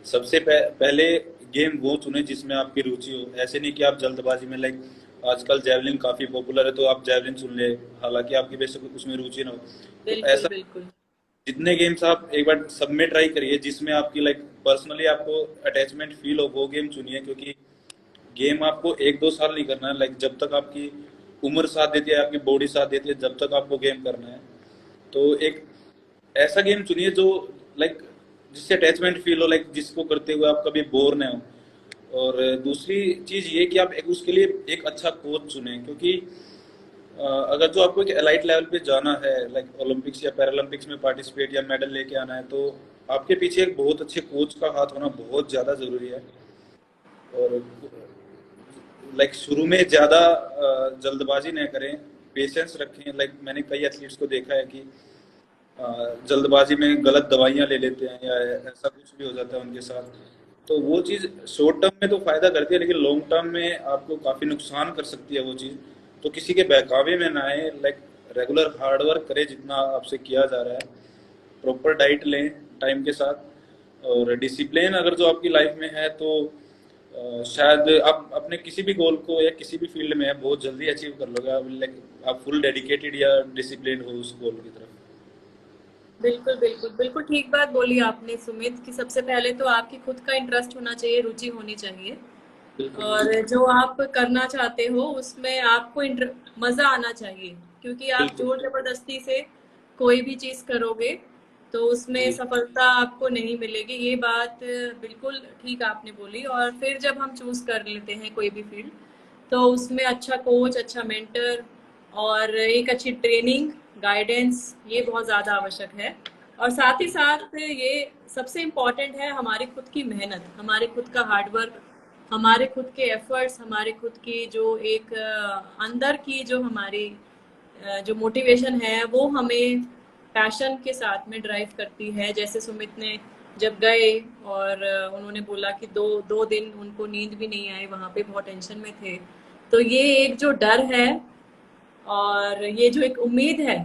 सबसे पहले गेम वो चुने जिसमें आपकी रुचि हो। ऐसे नहीं कि आप जल्दबाजी में लाइक आजकल जैवलिन काफी पॉपुलर है तो आप जैवलिन चुन ले, हालांकि आपकी बेशक उसमें रुचि ना हो। तो
बिल्कुल
ऐसा
बिल्कुल।
जितने गेम्स आप एक बार सब में ट्राई करिए जिसमें आपकी लाइक पर्सनली आपको अटैचमेंट फील हो, वो गेम चुनिए। क्योंकि गेम आपको 1-2 साल नहीं करना है, लाइक जब तक आपकी उम्र साथ देती है, आपकी बॉडी साथ देती है, जब तक आपको गेम करना है। तो एक ऐसा गेम चुनिए जो लाइक जिससे अटैचमेंट फील हो, लाइक जिसको करते हुए आप कभी बोर ना हो। और दूसरी चीज ये कि आप एक उसके लिए एक अच्छा कोच चुने। क्योंकि अगर जो आपको एक एलाइट लेवल पे जाना है, लाइक ओलंपिक्स या पैरालंपिक्स में पार्टिसिपेट या मेडल लेके आना है, तो आपके पीछे एक बहुत अच्छे कोच का हाथ होना बहुत ज्यादा जरूरी है। और लाइक शुरू में ज्यादा जल्दबाजी न करें, पेशेंस रखें। लाइक मैंने कई एथलीट्स को देखा है कि जल्दबाजी में गलत दवाइयां ले लेते हैं या ऐसा कुछ भी हो जाता है उनके साथ। तो वो चीज़ शॉर्ट टर्म में तो फायदा करती है, लेकिन लॉन्ग टर्म में आपको काफी नुकसान कर सकती है वो चीज़। तो किसी के बहकावे में ना आए, लाइक रेगुलर हार्ड वर्क करें जितना आपसे किया जा रहा है, प्रॉपर डाइट लें टाइम के साथ, और डिसिप्लिन अगर जो आपकी लाइफ में है तो शायद आप अपने किसी भी गोल को या किसी भी फील्ड में बहुत जल्दी अचीव कर लोगे। लाइक आप फुल डेडिकेटेड या डिसिप्लिन हो उस गोल की तरफ।
बिल्कुल बिल्कुल बिल्कुल ठीक बात बोली आपने सुमित, कि सबसे पहले तो आपकी खुद का इंटरेस्ट होना चाहिए, रुचि होनी चाहिए,
बिल्कुल
और जो आप करना चाहते हो उसमें आपको मजा आना चाहिए। क्योंकि आप
बिल्कुल।
जोर जबरदस्ती से कोई भी चीज करोगे तो उसमें
जी
सफलता आपको नहीं मिलेगी। ये बात बिल्कुल ठीक आपने बोली। और फिर जब हम चूज कर लेते हैं कोई भी फील्ड, तो उसमें अच्छा कोच, अच्छा मेंटर और एक अच्छी ट्रेनिंग, गाइडेंस, ये बहुत ज़्यादा आवश्यक है। और साथ ही साथ ये सबसे इम्पॉर्टेंट है हमारी खुद की मेहनत, हमारे खुद का हार्डवर्क, हमारे खुद के एफर्ट्स, हमारे खुद की जो एक अंदर की जो हमारी जो मोटिवेशन है, वो हमें पैशन के साथ में ड्राइव करती है। जैसे सुमित ने जब गए और उन्होंने बोला कि दो दो दिन उनको नींद भी नहीं आई, वहां पे बहुत टेंशन में थे। तो ये एक जो डर है और ये जो एक उम्मीद है,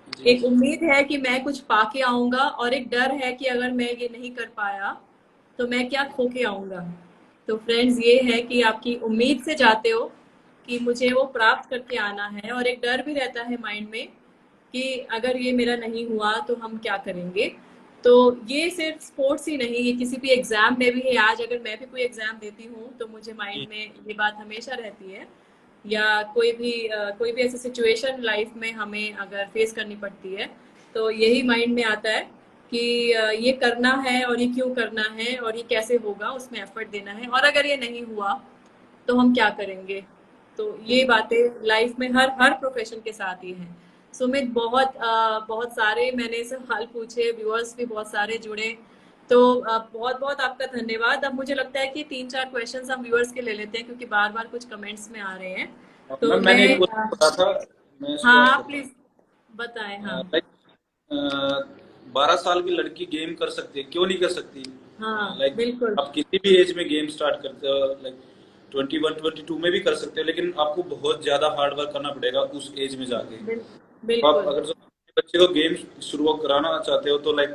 जी
एक उम्मीद है कि मैं कुछ पाके आऊंगा, और एक डर है कि अगर मैं ये नहीं कर पाया तो मैं क्या खो के आऊंगा। तो फ्रेंड्स, ये है कि आपकी उम्मीद से जाते हो कि मुझे वो प्राप्त करके आना है, और एक डर भी रहता है माइंड में कि अगर ये मेरा नहीं हुआ तो हम क्या करेंगे। तो ये सिर्फ स्पोर्ट्स ही नहीं, ये किसी भी एग्जाम में भी है। आज अगर मैं भी कोई एग्जाम देती हूँ तो मुझे माइंड
जी।
में ये बात हमेशा रहती है, या कोई भी ऐसी सिचुएशन लाइफ में हमें अगर फेस करनी पड़ती है, तो यही माइंड में आता है कि ये करना है और ये क्यों करना है और ये कैसे होगा, उसमें एफर्ट देना है, और अगर ये नहीं हुआ तो हम क्या करेंगे। तो ये
बिल्कुल।
बातें लाइफ में हर हर प्रोफेशन के साथ ही हैं। सुमित, बहुत सारे मैंने सवाल पूछे, व्यूअर्स भी बहुत सारे जुड़े, तो बहुत बहुत आपका धन्यवाद। अब मुझे लगता है कि 3-4 क्वेश्चंस हम व्यूअर्स के ले लेते हैं, क्योंकि बार बार कुछ कमेंट्स में आ रहे हैं। तो
मैम मैंने
मैं
एक क्वेश्चन पढ़ा था, मैं शुरुआत
हाँ
करता हूँ।
प्लीज बताएं। हाँ।
लाइक 12 साल की लड़की गेम कर सकती है, क्यों नहीं कर सकती?
हाँ
लाइक
बिल्कुल
आप किसी भी एज में गेम स्टार्ट करते हो, लाइक 21-22 में भी कर सकते हो, लेकिन आपको बहुत ज्यादा हार्ड वर्क करना पड़ेगा उस एज में जाके। तो आप
बिल्कुल
अगर जो बच्चे को गेम शुरू कराना चाहते हो तो लाइक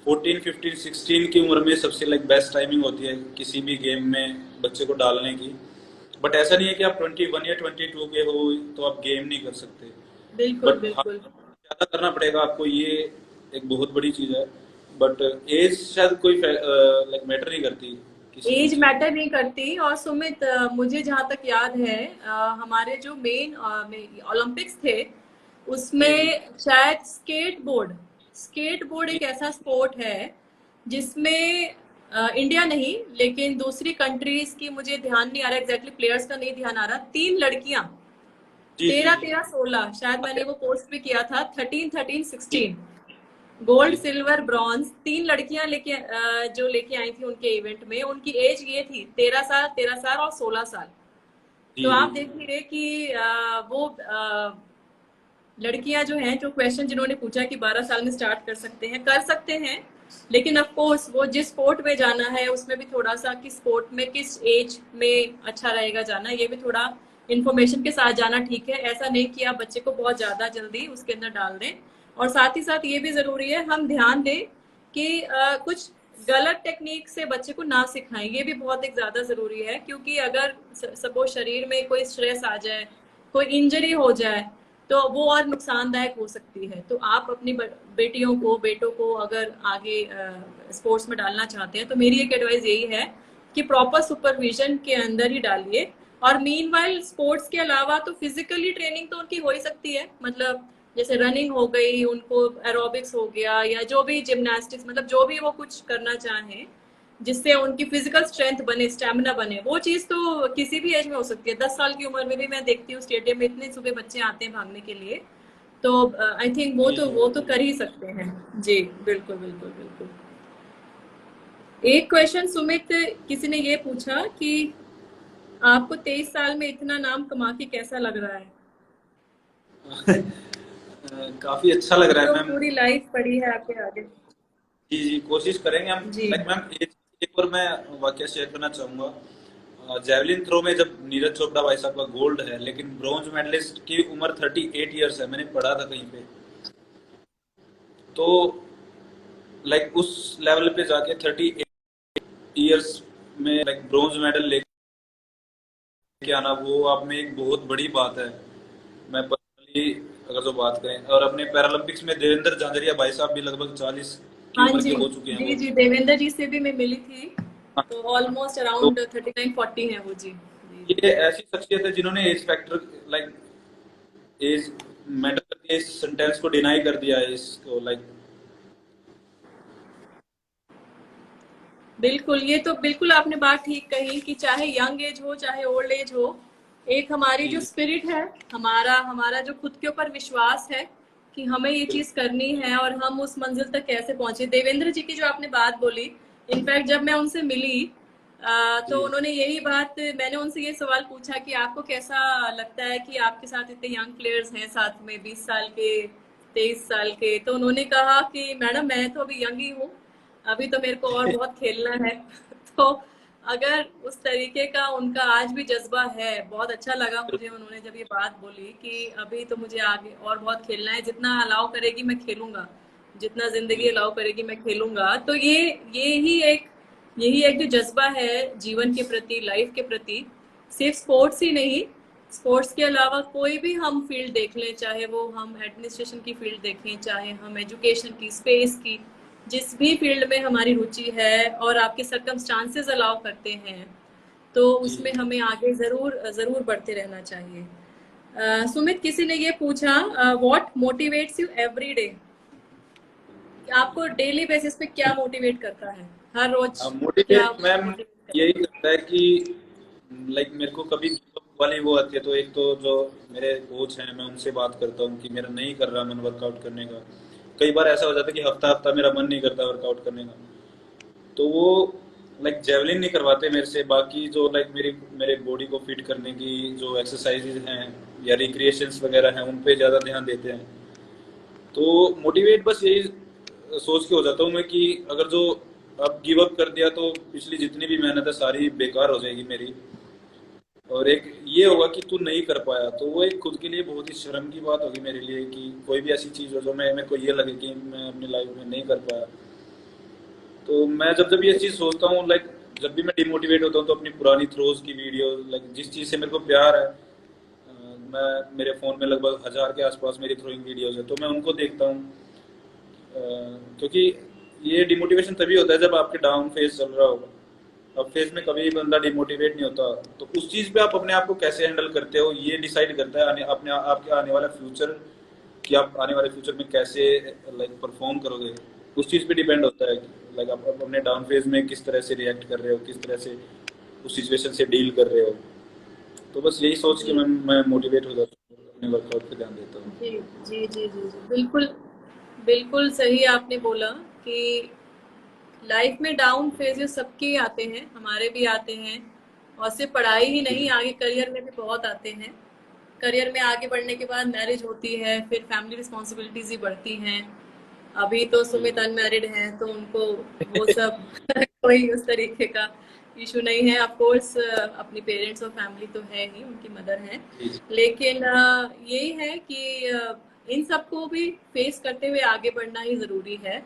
14, 15, 16 की उम्र में सबसे लाइक बेस्ट टाइमिंग होती है किसी भी गेम में बच्चे को डालने की। बट ऐसा नहीं है कि आप 21 या 22 के हो तो आप गेम नहीं कर सकते।
बिल्कुल
बट
बिल्कुल
ज्यादा करना पड़ेगा आपको, ये एक बहुत बड़ी चीज है। बट एज शायद कोई लाइक मैटर नहीं करती किसी
एज
चीज में।
मैटर नहीं करती। और सुमित, मुझे जहाँ तक याद है, हमारे जो मेन ओलंपिक्स थे
जी जी
उसमें शायद स्केट बोर्ड एक ऐसा स्पोर्ट है जिसमें इंडिया नहीं लेकिन दूसरी कंट्रीज की, मुझे ध्यान नहीं आ रहा एग्जैक्टली, प्लेयर्स का नहीं ध्यान आ रहा, 3 लड़कियां,
जी जी
तेरह
जी।
तेरह सोलह, शायद मैंने वो पोस्ट भी किया था, 13 13 16 गोल्ड
जी
सिल्वर ब्रॉन्ज, 3 लड़कियां जो लेके आई थी उनके इवेंट में। उनकी एज ये थी 13 साल, 13 साल और 16 साल।
जी
तो
जी
आप देखिए कि वो लड़कियां जो हैं, जो क्वेश्चन जिन्होंने पूछा कि 12 साल में स्टार्ट कर सकते हैं, लेकिन ऑफ कोर्स वो जिस स्पोर्ट में जाना है उसमें भी थोड़ा सा कि स्पोर्ट में किस एज में अच्छा रहेगा जाना, ये भी थोड़ा इन्फॉर्मेशन के साथ जाना ठीक है। ऐसा नहीं कि आप बच्चे को बहुत ज्यादा जल्दी उसके अंदर डाल दें। और साथ ही साथ ये भी जरूरी है हम ध्यान दें कि कुछ गलत टेक्निक से बच्चे को ना सिखाएं, ये भी बहुत एक ज्यादा जरूरी है। क्योंकि अगर सपोज शरीर में कोई स्ट्रेस आ जाए, कोई इंजरी हो जाए, तो वो और नुकसानदायक हो सकती है। तो आप अपनी बेटियों को, बेटों को अगर आगे स्पोर्ट्स में डालना चाहते हैं तो मेरी एक एडवाइस यही है कि प्रॉपर सुपरविजन के अंदर ही डालिए। और मीनवाइल स्पोर्ट्स के अलावा तो फिजिकली ट्रेनिंग तो उनकी हो ही सकती है, मतलब जैसे रनिंग हो गई, उनको एरोबिक्स हो गया, या जो भी जिम्नास्टिक्स, मतलब जो भी वो कुछ करना चाहें जिससे उनकी फिजिकल स्ट्रेंथ बने, स्टेमिना बने, वो चीज तो किसी भी एज में हो सकती है। 10 साल की उम्र में भी मैं देखती हूँ स्टेडियम में इतने सुबह बच्चे आते हैं भागने के लिए। तो आई थिंक
जी जी
वो तो
बिल्कुल।
कर ही सकते हैं। जी बिल्कुल बिल्कुल बिल्कुल। एक क्वेश्चन सुमित, किसी ने ये पूछा कि आपको 23 साल में इतना नाम कमा के कैसा लग रहा है?
काफी अच्छा लग
अब
रहा है
तो
मैम।
पूरी लाइफ पड़ी है आपके आगे।
जी जी कोशिश करेंगे हम।
जी
लाइक मैम एक और मैं वाकया शेयर करना चाहूंगा। जेवलिन थ्रो में जब नीरज चोपड़ा भाई साहब का गोल्ड है, लेकिन ब्रॉन्ज मेडलिस्ट की उम्र 38 ईयर्स है, मैंने पढ़ा था कहीं पे। तो लाइक उस लेवल पे जाके 38 ईयर्स में लाइक ब्रॉन्ज मेडल लेके आना, वो आप में एक बहुत बड़ी बात है। मैं पर्सनली अगर जो बात करें, और अपने पैरालंपिक्स में देवेंद्र झांझरिया भाई साहब भी लगभग 40 की
हाँ
उम्र
जी।
के हो चुके हैं
जी
वो।
जी, देवेंद्र जी से भी मैं मिली थी।
हाँ,
तो ऑलमोस्ट
तो
अराउंड 39 40 है वो। जी जी जी।
ये ऐसी शख्सियत है जिन्होंने age factor like age matter करके इस सेंटेंस को डिनाई कर दिया है इसको लाइक।
बिल्कुल, ये तो बिल्कुल आपने बात ठीक कही कि चाहे यंग एज हो चाहे ओल्ड एज हो, एक हमारी
जी
जो
जी
स्पिरिट है, हमारा हमारा जो खुद के ऊपर विश्वास है कि हमें ये चीज करनी है और हम उस मंजिल तक कैसे पहुंचे। देवेंद्र जी की जो आपने बात बोली, इनफैक्ट जब मैं उनसे मिली तो
जी
उन्होंने यही बात, मैंने उनसे ये सवाल पूछा कि आपको कैसा लगता है कि आपके साथ इतने यंग प्लेयर्स हैं साथ में, 20 साल के, 23 साल के। तो उन्होंने कहा कि मैडम मैं तो अभी यंग ही हूँ, अभी तो मेरे को और बहुत खेलना है। तो अगर उस तरीके का उनका आज भी जज्बा है, बहुत अच्छा लगा मुझे उन्होंने जब ये बात बोली कि अभी तो मुझे आगे और बहुत खेलना है, जितना अलाउ करेगी मैं खेलूंगा, जितना जिंदगी
जी
अलाउ करेगी मैं खेलूंगा। तो ये ही एक यही एक जो जज्बा है जीवन के प्रति, लाइफ के प्रति, सिर्फ स्पोर्ट्स ही नहीं, स्पोर्ट्स के अलावा कोई भी हम फील्ड देख लें, चाहे वो हम एडमिनिस्ट्रेशन की फील्ड देखें, चाहे हम एजुकेशन की, स्पेस की, जिस भी फील्ड में हमारी रुचि है और आपके सर्कमस्टांसेस अलाउ करते हैं, तो
जी
उसमें हमें आगे जरूर जरूर बढ़ते रहना चाहिए। सुमित, किसी ने ये पूछा, what motivates you every day? आपको डेली बेसिस पे क्या मोटिवेट करता है, हर रोज क्या
मोटिवेट मैम
मोटिवेट करता
यही करता है कि लाइक मेरे को कभी give up वाली वो आती है, तो एक तो जो मेरे कोच हैं मैं उनसे बात करता हूँ कि मेरा नहीं कर रहा मन वर्कआउट करने का। कई बार ऐसा हो जाता है कि हफ्ता हफ्ता मेरा मन नहीं करता वर्कआउट करने का, तो वो लाइक जेवलिन नहीं करवाते मेरे से, बाकी जो लाइक मेरे बॉडी को फिट करने की जो एक्सरसाइजेज हैं या रिक्रिएशंस वगैरह हैं उन पे ज़्यादा ध्यान देते हैं। तो मोटिवेट बस यही सोच के हो जाता हूँ मैं कि अगर जो अब गिव अप कर दिया तो पिछली जितनी भी मेहनत है सारी बेकार हो जाएगी मेरी। और एक ये होगा कि तू नहीं कर पाया, तो वो एक खुद के लिए बहुत ही शर्म की बात होगी मेरे लिए कि कोई भी ऐसी चीज़ हो जो मैं मेरे को ये लगे कि मैं अपनी लाइफ में नहीं कर पाया। तो मैं जब जब ये चीज़ सोचता हूँ लाइक, जब भी मैं डिमोटिवेट होता हूँ तो अपनी पुरानी थ्रोज की वीडियो, लाइक जिस चीज़ से मेरे को प्यार है, मैं मेरे फ़ोन में लगभग 1000 के आसपास मेरी थ्रोइंग वीडियोज है, तो मैं उनको देखता हूँ। क्योंकि ये डिमोटिवेशन तभी होता है जब आपके डाउन फेज चल रहा होगा। अब फेज में कभी बंदा डिमोटिवेट नहीं होता, तो उस चीज पे आप अपने आप को कैसे हैंडल करते हो ये डिसाइड करता है अपने आपके आने वाला फ्यूचर, कि आप आने वाले फ्यूचर में कैसे लाइक परफॉर्म करोगे। उस चीज पे डिपेंड होता है कि लाइक आप अपने डाउन फेज में किस तरह से रिएक्ट कर रहे हो, किस तरह से उस सिचुएशन से डील कर रहे हो। तो बस यही सोच के
जी
मैं मोटिवेट हो जाता हूँ, अपने वर्कआउट पे ध्यान देता हूँ।
जी जी जी जी जी बिल्कुल। बिल्कुल सही आपने बोला कि लाइफ में डाउन फेजेस सबके आते हैं, हमारे भी आते हैं। और सिर्फ पढ़ाई ही नहीं, आगे करियर में भी बहुत आते हैं। करियर में आगे बढ़ने के बाद मैरिज होती है, फिर फैमिली रिस्पॉन्सिबिलिटीज ही बढ़ती हैं। अभी तो सुमित
बिल्कुल।
अनमैरिड हैं तो उनको वो सब कोई उस तरीके का इशू नहीं है। ऑफ कोर्स अपनी पेरेंट्स और फैमिली तो है ही, उनकी मदर हैं।
जी जी।
लेकिन यही है कि इन सबको भी फेस करते हुए आगे बढ़ना ही ज़रूरी है।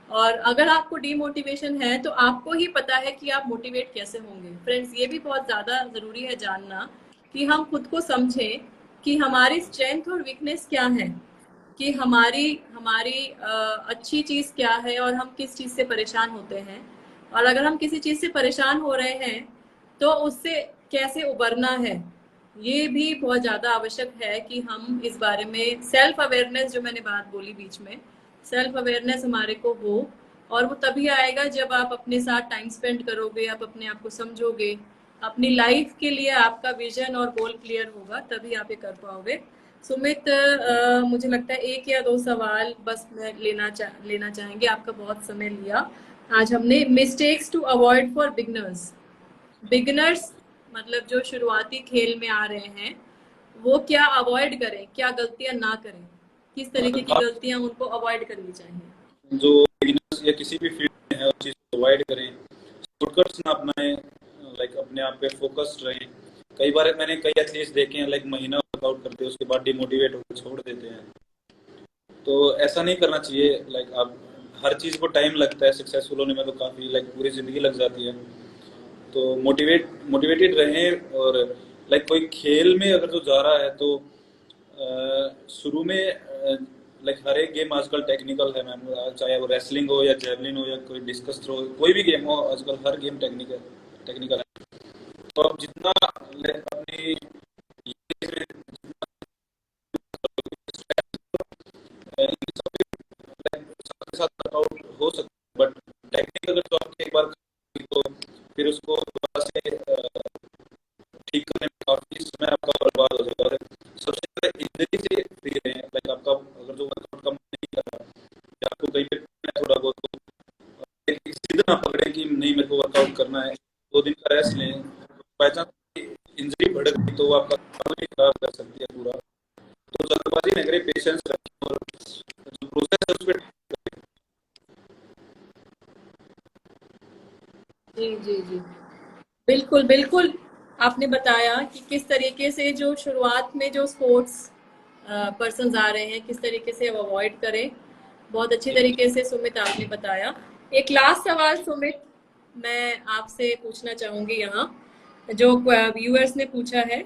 और अगर आपको डीमोटिवेशन है तो आपको ही पता है कि आप मोटिवेट कैसे होंगे। फ्रेंड्स, ये भी बहुत ज़्यादा ज़रूरी है जानना कि हम खुद को समझें कि हमारी स्ट्रेंथ और वीकनेस क्या है, कि हमारी हमारी अच्छी चीज़ क्या है और हम किस चीज़ से परेशान होते हैं। और अगर हम किसी चीज़ से परेशान हो रहे हैं तो उससे कैसे उबरना है, ये भी बहुत ज़्यादा आवश्यक है कि हम इस बारे में सेल्फ अवेयरनेस, जो मैंने बात बोली बीच में, सेल्फ अवेयरनेस हमारे को हो। और वो तभी आएगा जब आप अपने साथ टाइम स्पेंड करोगे, आप अपने आप को समझोगे, अपनी लाइफ के लिए आपका विजन और गोल क्लियर होगा, तभी आप ये कर पाओगे। सुमित, मुझे लगता है एक या दो सवाल बस मैं लेना चाहेंगे, आपका बहुत समय लिया। आज हमने mistakes to avoid for beginners. Beginners मतलब जो शुरुआती खेल में आ रहे हैं, वो क्या अवॉइड करें, क्या गलतियां ना करें, किस तरीके की
आप
गलतियां उनको अवॉइड करनी चाहिए।
जो बिगिनर्स या किसी भी फील्ड में है उस चीज को अवॉइड करें, शॉर्टकट्स ना अपनाएं, लाइक अपने आप पे फोकस्ड रहें। कई बार मैंने कई एथलीट्स देखे हैं लाइक महीना वर्कआउट करते हैं उसके बाद डिमोटिवेट होकर छोड़ देते हैं। तो ऐसा नहीं करना चाहिए। लाइक आप हर चीज को टाइम लगता है सक्सेसफुल होने में, तो काफी लाइक पूरी जिंदगी लग जाती है। तो मोटिवेटेड रहें। और लाइक कोई खेल में अगर जो जा रहा है तो शुरू में लाइक हर एक गेम आजकल टेक्निकल है मैम, चाहे वो रेसलिंग हो या जेवलिन हो या कोई डिस्कस थ्रो, कोई भी गेम हो, आजकल हर गेम टेक्निकल टेक्निकल है। तो आप जितना like, अपनी इन सब सबके साथ वर्कआउट हो सकता है, बट टेक्निक अगर तो आपने एक बार तो फिर उसको दोबारा से ठीक करने में काफी समय आपका बर्बाद हो जाएगा। और सबसे पहले इंजरी से फ्री रहें। लाइक आपका अगर जो वर्कआउट कम नहीं कर रहा या आपको कहीं पे थोड़ा बहुत, तो एक जिद ना पकड़े कि नहीं मेरे को वर्कआउट करना है, 2 दिन का रेस्ट लें। बाई चांस इंजरी बढ़ गई तो वो आपका काम ही खराब कर सकती है पूरा। तो जल्दबाजी में करें, पेशेंस रखें और जो प्रोसेस है उस पर।
जी जी जी बिल्कुल बिल्कुल। आपने बताया कि किस तरीके से जो शुरुआत में जो स्पोर्ट्स पर्सन आ रहे हैं, किस तरीके से वो अवॉइड करें। बहुत अच्छी
जी
तरीके से सुमित आपने बताया। एक लास्ट सवाल सुमित मैं आपसे पूछना चाहूंगी यहाँ, जो व्यूअर्स ने पूछा है।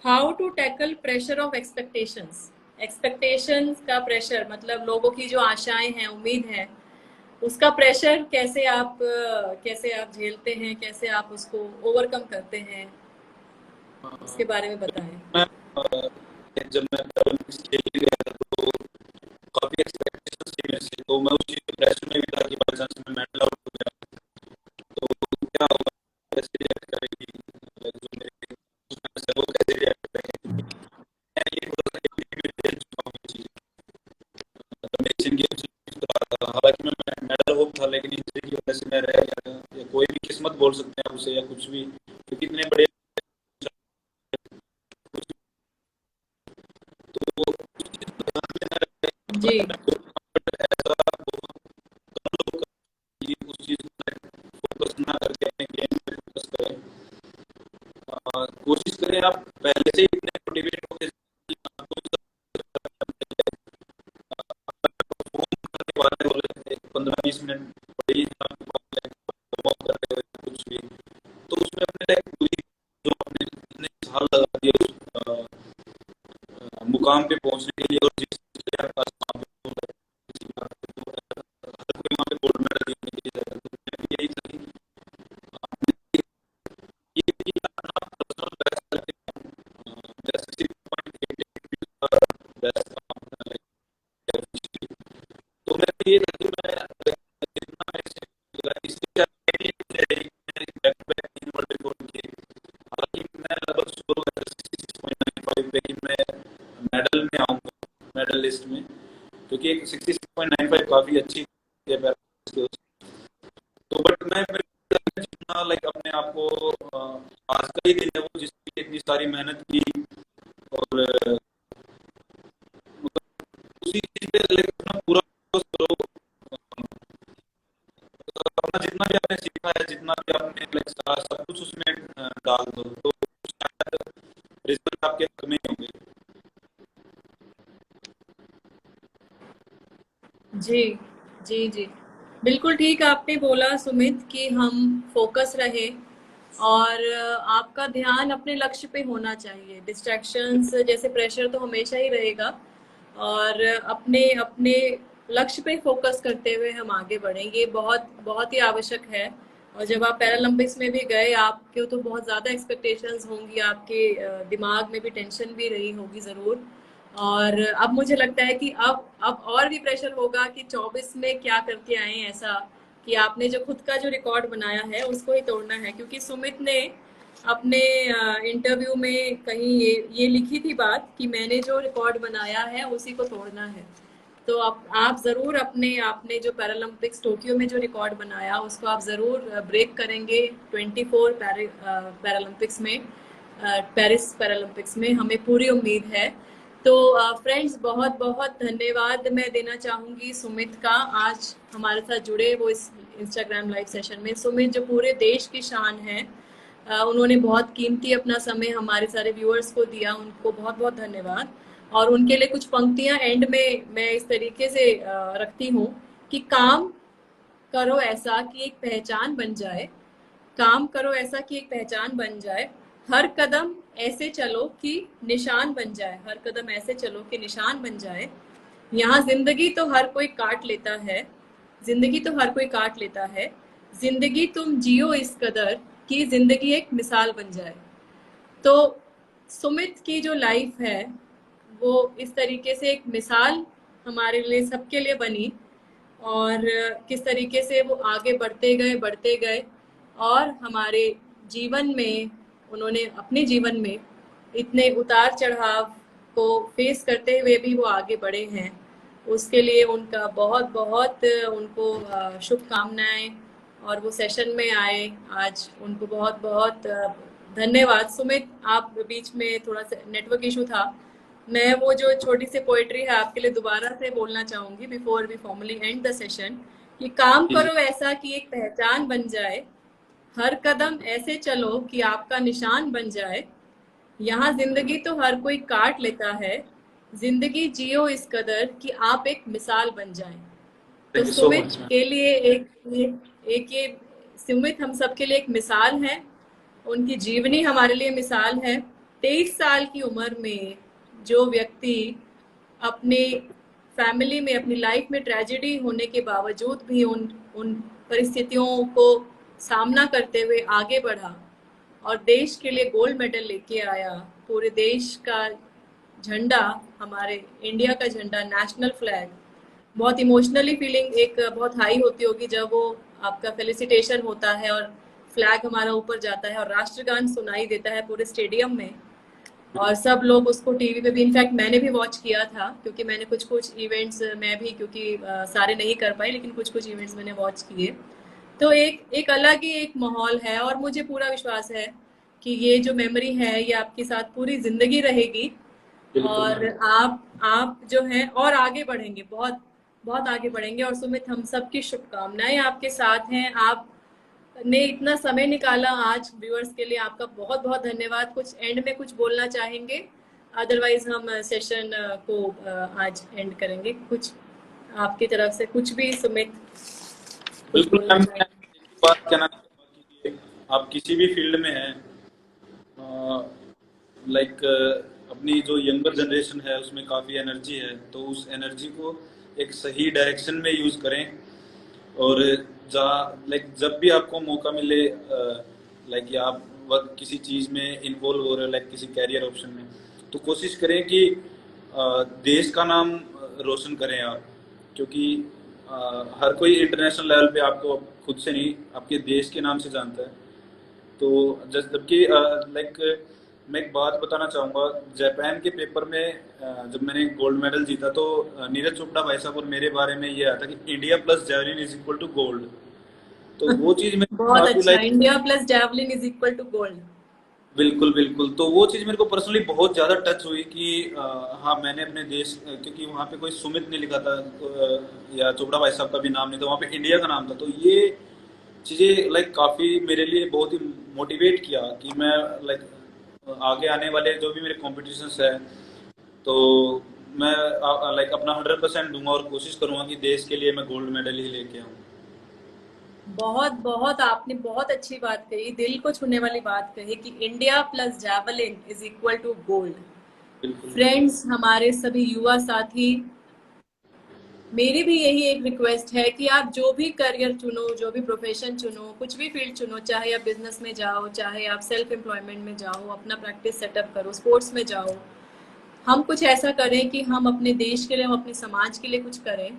How to tackle pressure of expectations. Expectations का प्रेशर मतलब लोगों की जो आशाएं हैं, उम्मीद है, उसका प्रेशर कैसे आप झेलते हैं, कैसे आप उसको ओवरकम करते हैं,
हाँ।
इसके बारे में बताएं।
मैं जब मैं ओलंपिक्स खेलने गया था तो काफी एक्सपेक्टेशंस थी मेरे से, तो मैं उस चीज के प्रेशर में भी था कि बाई चांस मैं मेडल आउट हो गया तो क्या होगा, कैसे रिएक्ट करेगी, like जो मेरे उसमें से वो कैसे रिएक्ट करेंगे। मैं ये थोड़ा सा एबिलिटी में खेल चुका हूँ ये चीज। मतलब मैं एशियन गेम्स हालांकि मैं मेडल होप था, लेकिन इंजरी की वजह से मैं रह गया था। या कोई भी किस्मत बोल सकते हैं आप उसे या कुछ भी, क्योंकि इतने बड़े तो उस चीज को ध्यान में ना
जी
रखें। ऐसा बहुत कम लोग कि उस चीज पर फोकस ना करके अपने गेम पे फोकस करें। कोशिश करें आप पहले से ही इतने मोटिवेट होकर आपको परफॉर्म करने वाले बोले 15-20 मिनट बड़ी आपके पास परफॉर्म कर रहे हो कुछ भी, तो उसमें अपने लाइक पूरी जो आपने इतने साल लगा दिए उस मुकाम पे पहुंचने के लिए, और जिस आपके पास वहाँ पे हर कोई वहाँ पे गोल्ड मेडल ये था कि मैं जितना मैं इससे back to back 3 world record किए। हालांकि मैं लगभग शुरू में 66.95 पे ही मैं मेडल में आऊंगा, मेडल लिस्ट में, क्योंकि एक 66.95 काफी अच्छी है पैरालिम्पिक्स के उस। तो बट मैं जितना लाइक अपने आप को आज का ही दिन है वो जिसके लिए इतनी सारी मेहनत की, और उसी चीज पे लाइक अपना पूरा focus करो। अपना जितना भी आपने सीखा है, जितना भी आपने लाइक सब कुछ उसमें डाल दो, तो शायद रिजल्ट आपके हक में ही होंगे।
जी जी जी, बिल्कुल ठीक आपने बोला सुमित कि हम फोकस रहे और आपका ध्यान अपने लक्ष्य पे होना चाहिए। डिस्ट्रैक्शंस जैसे प्रेशर तो हमेशा ही रहेगा, और अपने अपने लक्ष्य पे फोकस करते हुए हम आगे बढ़ेंगे, बहुत बहुत ही आवश्यक है। और जब आप पैरालंपिक्स में भी गए, आपके तो बहुत ज़्यादा एक्सपेक्टेशंस होंगी, आपके दिमाग में भी टेंशन भी रही होगी ज़रूर। और अब मुझे लगता है कि अब और भी प्रेशर होगा कि 24 में क्या करके आए ऐसा, कि आपने जो खुद का जो रिकॉर्ड बनाया है उसको ही तोड़ना है। क्योंकि सुमित ने अपने इंटरव्यू में कहीं ये लिखी थी बात कि मैंने जो रिकॉर्ड बनाया है उसी को तोड़ना है। तो आप ज़रूर अपने आपने जो पैरालंपिक्स टोक्यो में जो रिकॉर्ड बनाया उसको आप ज़रूर ब्रेक करेंगे 24 पैरालंपिक्स में, पेरिस पैरालंपिक्स में, हमें पूरी उम्मीद है। तो फ्रेंड्स, बहुत बहुत धन्यवाद मैं देना चाहूँगी सुमित का, आज हमारे साथ जुड़े वो इस इंस्टाग्राम लाइव सेशन में। सुमित जो पूरे देश की शान है, उन्होंने बहुत कीमती अपना समय हमारे सारे व्यूअर्स को दिया, उनको बहुत बहुत धन्यवाद। और उनके लिए कुछ पंक्तियां एंड में मैं इस तरीके से रखती हूँ कि काम करो ऐसा कि एक पहचान बन जाए, काम करो ऐसा कि एक पहचान बन जाए, हर कदम ऐसे चलो कि निशान बन जाए, हर कदम ऐसे चलो कि निशान बन जाए। यहाँ जिंदगी तो हर कोई काट लेता है, जिंदगी तो हर कोई काट लेता है, जिंदगी तुम जियो इस कदर कि जिंदगी एक मिसाल बन जाए। तो सुमित की जो लाइफ है वो इस तरीके से एक मिसाल हमारे लिए, सबके लिए बनी, और किस तरीके से वो आगे बढ़ते गए और हमारे जीवन में, उन्होंने अपने जीवन में इतने उतार चढ़ाव को फेस करते हुए भी वो आगे बढ़े हैं। उसके लिए उनका बहुत बहुत उनको शुभकामनाएं, और वो सेशन में आए आज, उनको बहुत बहुत धन्यवाद। सुमित, आप बीच में थोड़ा सा नेटवर्क इशू था, मैं वो जो छोटी सी पोएट्री है आपके लिए दोबारा से बोलना चाहूंगी before we formally end the session, कि काम
जी जी।
करो ऐसा कि एक पहचान बन जाए, हर कदम ऐसे चलो कि आपका निशान बन जाए, यहाँ जिंदगी तो हर कोई काट लेता है, जिंदगी जियो इस कदर कि आप एक मिसाल बन जाएं। तो
thank you so
Sumit
much ma'am.
के लिए एक ये सुमित हम सबके लिए एक मिसाल है, उनकी जीवनी हमारे लिए मिसाल है। 23 साल की उम्र में जो व्यक्ति अपने फैमिली में, अपनी लाइफ में ट्रेजेडी होने के बावजूद भी उन उन परिस्थितियों को सामना करते हुए आगे बढ़ा और देश के लिए गोल्ड मेडल लेके आया, पूरे देश का झंडा, हमारे इंडिया का झंडा, नेशनल फ्लैग, बहुत इमोशनली फीलिंग एक बहुत हाई होती होगी जब वो आपका फेलिसिटेशन होता है और फ्लैग हमारा ऊपर जाता है और राष्ट्रगान सुनाई देता है पूरे स्टेडियम में, और सब लोग उसको टीवी पे भी, इनफैक्ट मैंने भी वॉच किया था क्योंकि मैंने कुछ कुछ इवेंट्स, मैं भी क्योंकि सारे नहीं कर पाई लेकिन कुछ कुछ इवेंट्स मैंने वॉच किए। तो एक अलग ही एक माहौल है, और मुझे पूरा विश्वास है कि ये जो मेमोरी है ये आपके साथ पूरी जिंदगी रहेगी,
बिल्कुल
और
मैम।
आप जो हैं और आगे बढ़ेंगे, बहुत बहुत आगे बढ़ेंगे। और सुमित, हम सबकी शुभकामनाएं आपके साथ हैं, आपने इतना समय निकाला आज व्यूअर्स के लिए, आपका बहुत बहुत धन्यवाद। कुछ एंड में कुछ बोलना चाहेंगे? अदरवाइज हम सेशन को आज एंड करेंगे। कुछ आपकी तरफ से कुछ भी सुमित, कुछ
बिल्कुल
बोलना
मैम, मैं
चाहेंगे?
एक बात कहना चाहूँगा कि आप किसी भी फील्ड में हैं, लाइक अपनी जो यंगर जनरेशन है उसमें काफ़ी एनर्जी है, तो उस एनर्जी को एक सही डायरेक्शन में यूज़ करें। और जहाँ लाइक जब भी आपको मौका मिले, लाइक या आप किसी चीज़ में इन्वॉल्व हो रहे हो, लाइक किसी कैरियर ऑप्शन में, तो कोशिश करें कि देश का नाम रोशन करें आप। क्योंकि हर कोई इंटरनेशनल लेवल पे आपको खुद से नहीं, आपके देश के नाम से जानता है। तो जबकि लाइक मैं एक बात बताना चाहूँगा, जापान के पेपर में जब मैंने गोल्ड मेडल जीता तो नीरज चोपड़ा भाई साहब और मेरे बारे में ये आया था कि India plus javelin is equal to gold. तो वो चीज़ मेरे को
बहुत
काफ़ी
अच्छा,
like,
India plus javelin is equal to gold.
बिल्कुल बिल्कुल, तो वो चीज़ मेरे को पर्सनली बहुत ज़्यादा टच हुई कि हाँ मैंने अपने देश, क्योंकि वहाँ पे कोई सुमित नहीं लिखा था या चोपड़ा भाई साहब का भी नाम नहीं था, वहाँ पे इंडिया का नाम था। तो ये चीज़ें लाइक काफ़ी मेरे लिए बहुत ही मोटिवेट किया कि मैं लाइक आगे आने वाले जो भी मेरे कॉम्पिटिशन्स है, तो मैं लाइक अपना 100% दूंगा और कोशिश करूंगा कि देश के लिए मैं गोल्ड मेडल ही लेके आऊँ।
बहुत बहुत आपने बहुत अच्छी बात कही, दिल को छूने वाली बात कही कि India plus javelin is equal to gold.
बिल्कुल
फ्रेंड्स, हमारे सभी युवा साथी, मेरी भी यही एक रिक्वेस्ट है कि आप जो भी करियर चुनो, जो भी प्रोफेशन चुनो, कुछ भी फील्ड चुनो, चाहे आप बिजनेस में जाओ, चाहे आप सेल्फ एम्प्लॉयमेंट में जाओ, अपना प्रैक्टिस सेटअप करो, स्पोर्ट्स में जाओ, हम कुछ ऐसा करें कि हम अपने देश के लिए, हम अपने समाज के लिए कुछ करें।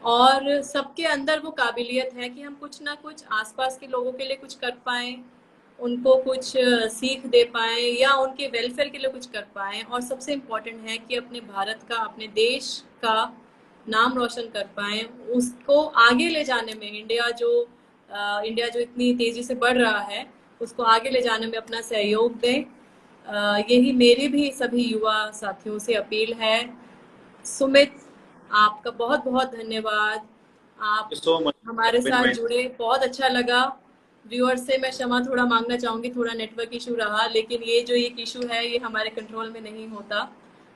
और सबके अंदर वो काबिलियत है कि हम कुछ ना कुछ आसपास के लोगों के लिए कुछ कर पाएं, उनको कुछ सीख दे पाएं या उनके वेलफेयर के लिए कुछ कर पाएं। और सबसे इम्पोर्टेंट है कि अपने भारत का, अपने देश का नाम रोशन कर पाएं, उसको आगे ले जाने में इंडिया जो इतनी तेजी से बढ़ रहा है, उसको आगे ले जाने में अपना सहयोग दें। यही मेरी भी सभी युवा साथियों से अपील है। सुमित, आपका बहुत बहुत धन्यवाद। आप
सो मच
हमारे साथ
कमिटमेंट।
जुड़े, बहुत अच्छा लगा। व्यूअर्स से मैं क्षमा थोड़ा मांगना चाहूंगी, थोड़ा नेटवर्क इशू रहा, लेकिन ये जो एक इशू है ये हमारे कंट्रोल में नहीं होता।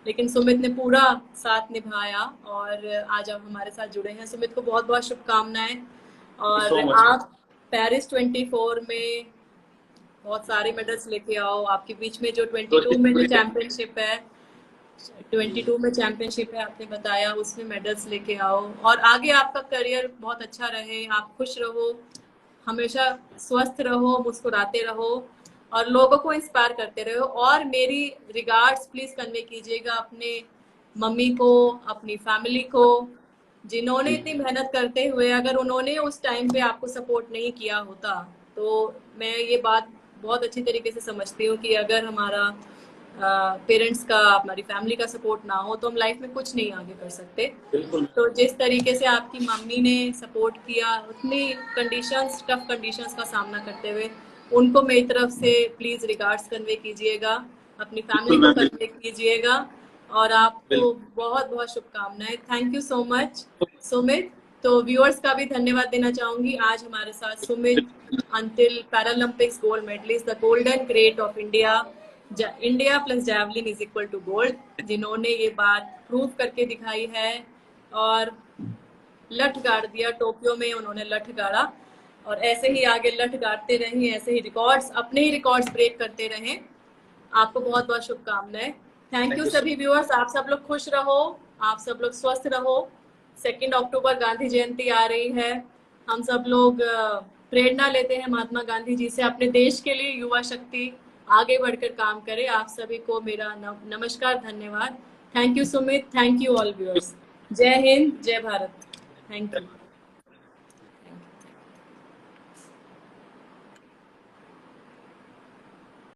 लेकिन सुमित ने पूरा साथ निभाया और आज आप हमारे साथ जुड़े हैं। सुमित को बहुत बहुत शुभकामनाएं।
सो
और
मच।
आप पेरिस 24 में बहुत सारे मेडल्स लेके आओ। आपके बीच में जो
तो
22 में जो चैंपियनशिप है, 22 में चैंपियनशिप है आपने बताया, उसमें मेडल्स लेके आओ और आगे आपका करियर बहुत अच्छा रहे। आप खुश रहो, हमेशा स्वस्थ रहो, मुस्कुराते रहो और लोगों को इंस्पायर करते रहो। और मेरी रिगार्ड्स प्लीज कन्वे कीजिएगा अपने मम्मी को, अपनी फैमिली को, जिन्होंने इतनी मेहनत करते हुए, अगर उन्होंने उस टाइम पे आपको सपोर्ट नहीं किया होता, तो मैं ये बात बहुत अच्छी तरीके से समझती हूँ कि अगर हमारा पेरेंट्स का, हमारी फैमिली का सपोर्ट ना हो तो हम लाइफ में कुछ नहीं आगे कर सकते।
बिल्कुल
तो जिस तरीके से आपकी मम्मी ने सपोर्ट किया, उतनी कंडीशंस, टफ कंडीशंस का सामना करते हुए, उनको मेरी तरफ से प्लीज रिगार्ड्स कन्वे कीजिएगा, अपनी फैमिली
बिल्कुल
को
मैम,
कन्वे कीजिएगा और आपको
बिल्कुल
बहुत बहुत शुभकामनाएं। Thank you so much Sumit. तो व्यूअर्स का भी धन्यवाद देना चाहूंगी। आज हमारे साथ Sumit, Antil Paralympics gold medalist, the golden great of India, India plus javelin is equal to gold, जिन्होंने ये बात प्रूव करके दिखाई है और लठ गाड़ दिया। टोक्यो में उन्होंने लठ गाड़ा और ऐसे ही आगे लठ गाड़ते रहें, ऐसे ही रिकॉर्ड्स, अपने ही रिकॉर्ड्स ब्रेक करते रहें। आपको बहुत बहुत शुभकामनाएं। Thank you
thank you so
सभी व्यूअर्स, आप सब लोग खुश रहो, आप सब लोग स्वस्थ रहो। 2 अक्टूबर गांधी जयंती आ रही है। हम सब लोग प्रेरणा लेते हैं महात्मा गांधी जी से, अपने देश के लिए युवा शक्ति आगे बढ़कर काम करे। आप सभी को मेरा नमस्कार, धन्यवाद। Thank you Sumit, thank you all viewers. जय हिंद, जय भारत। Thank you.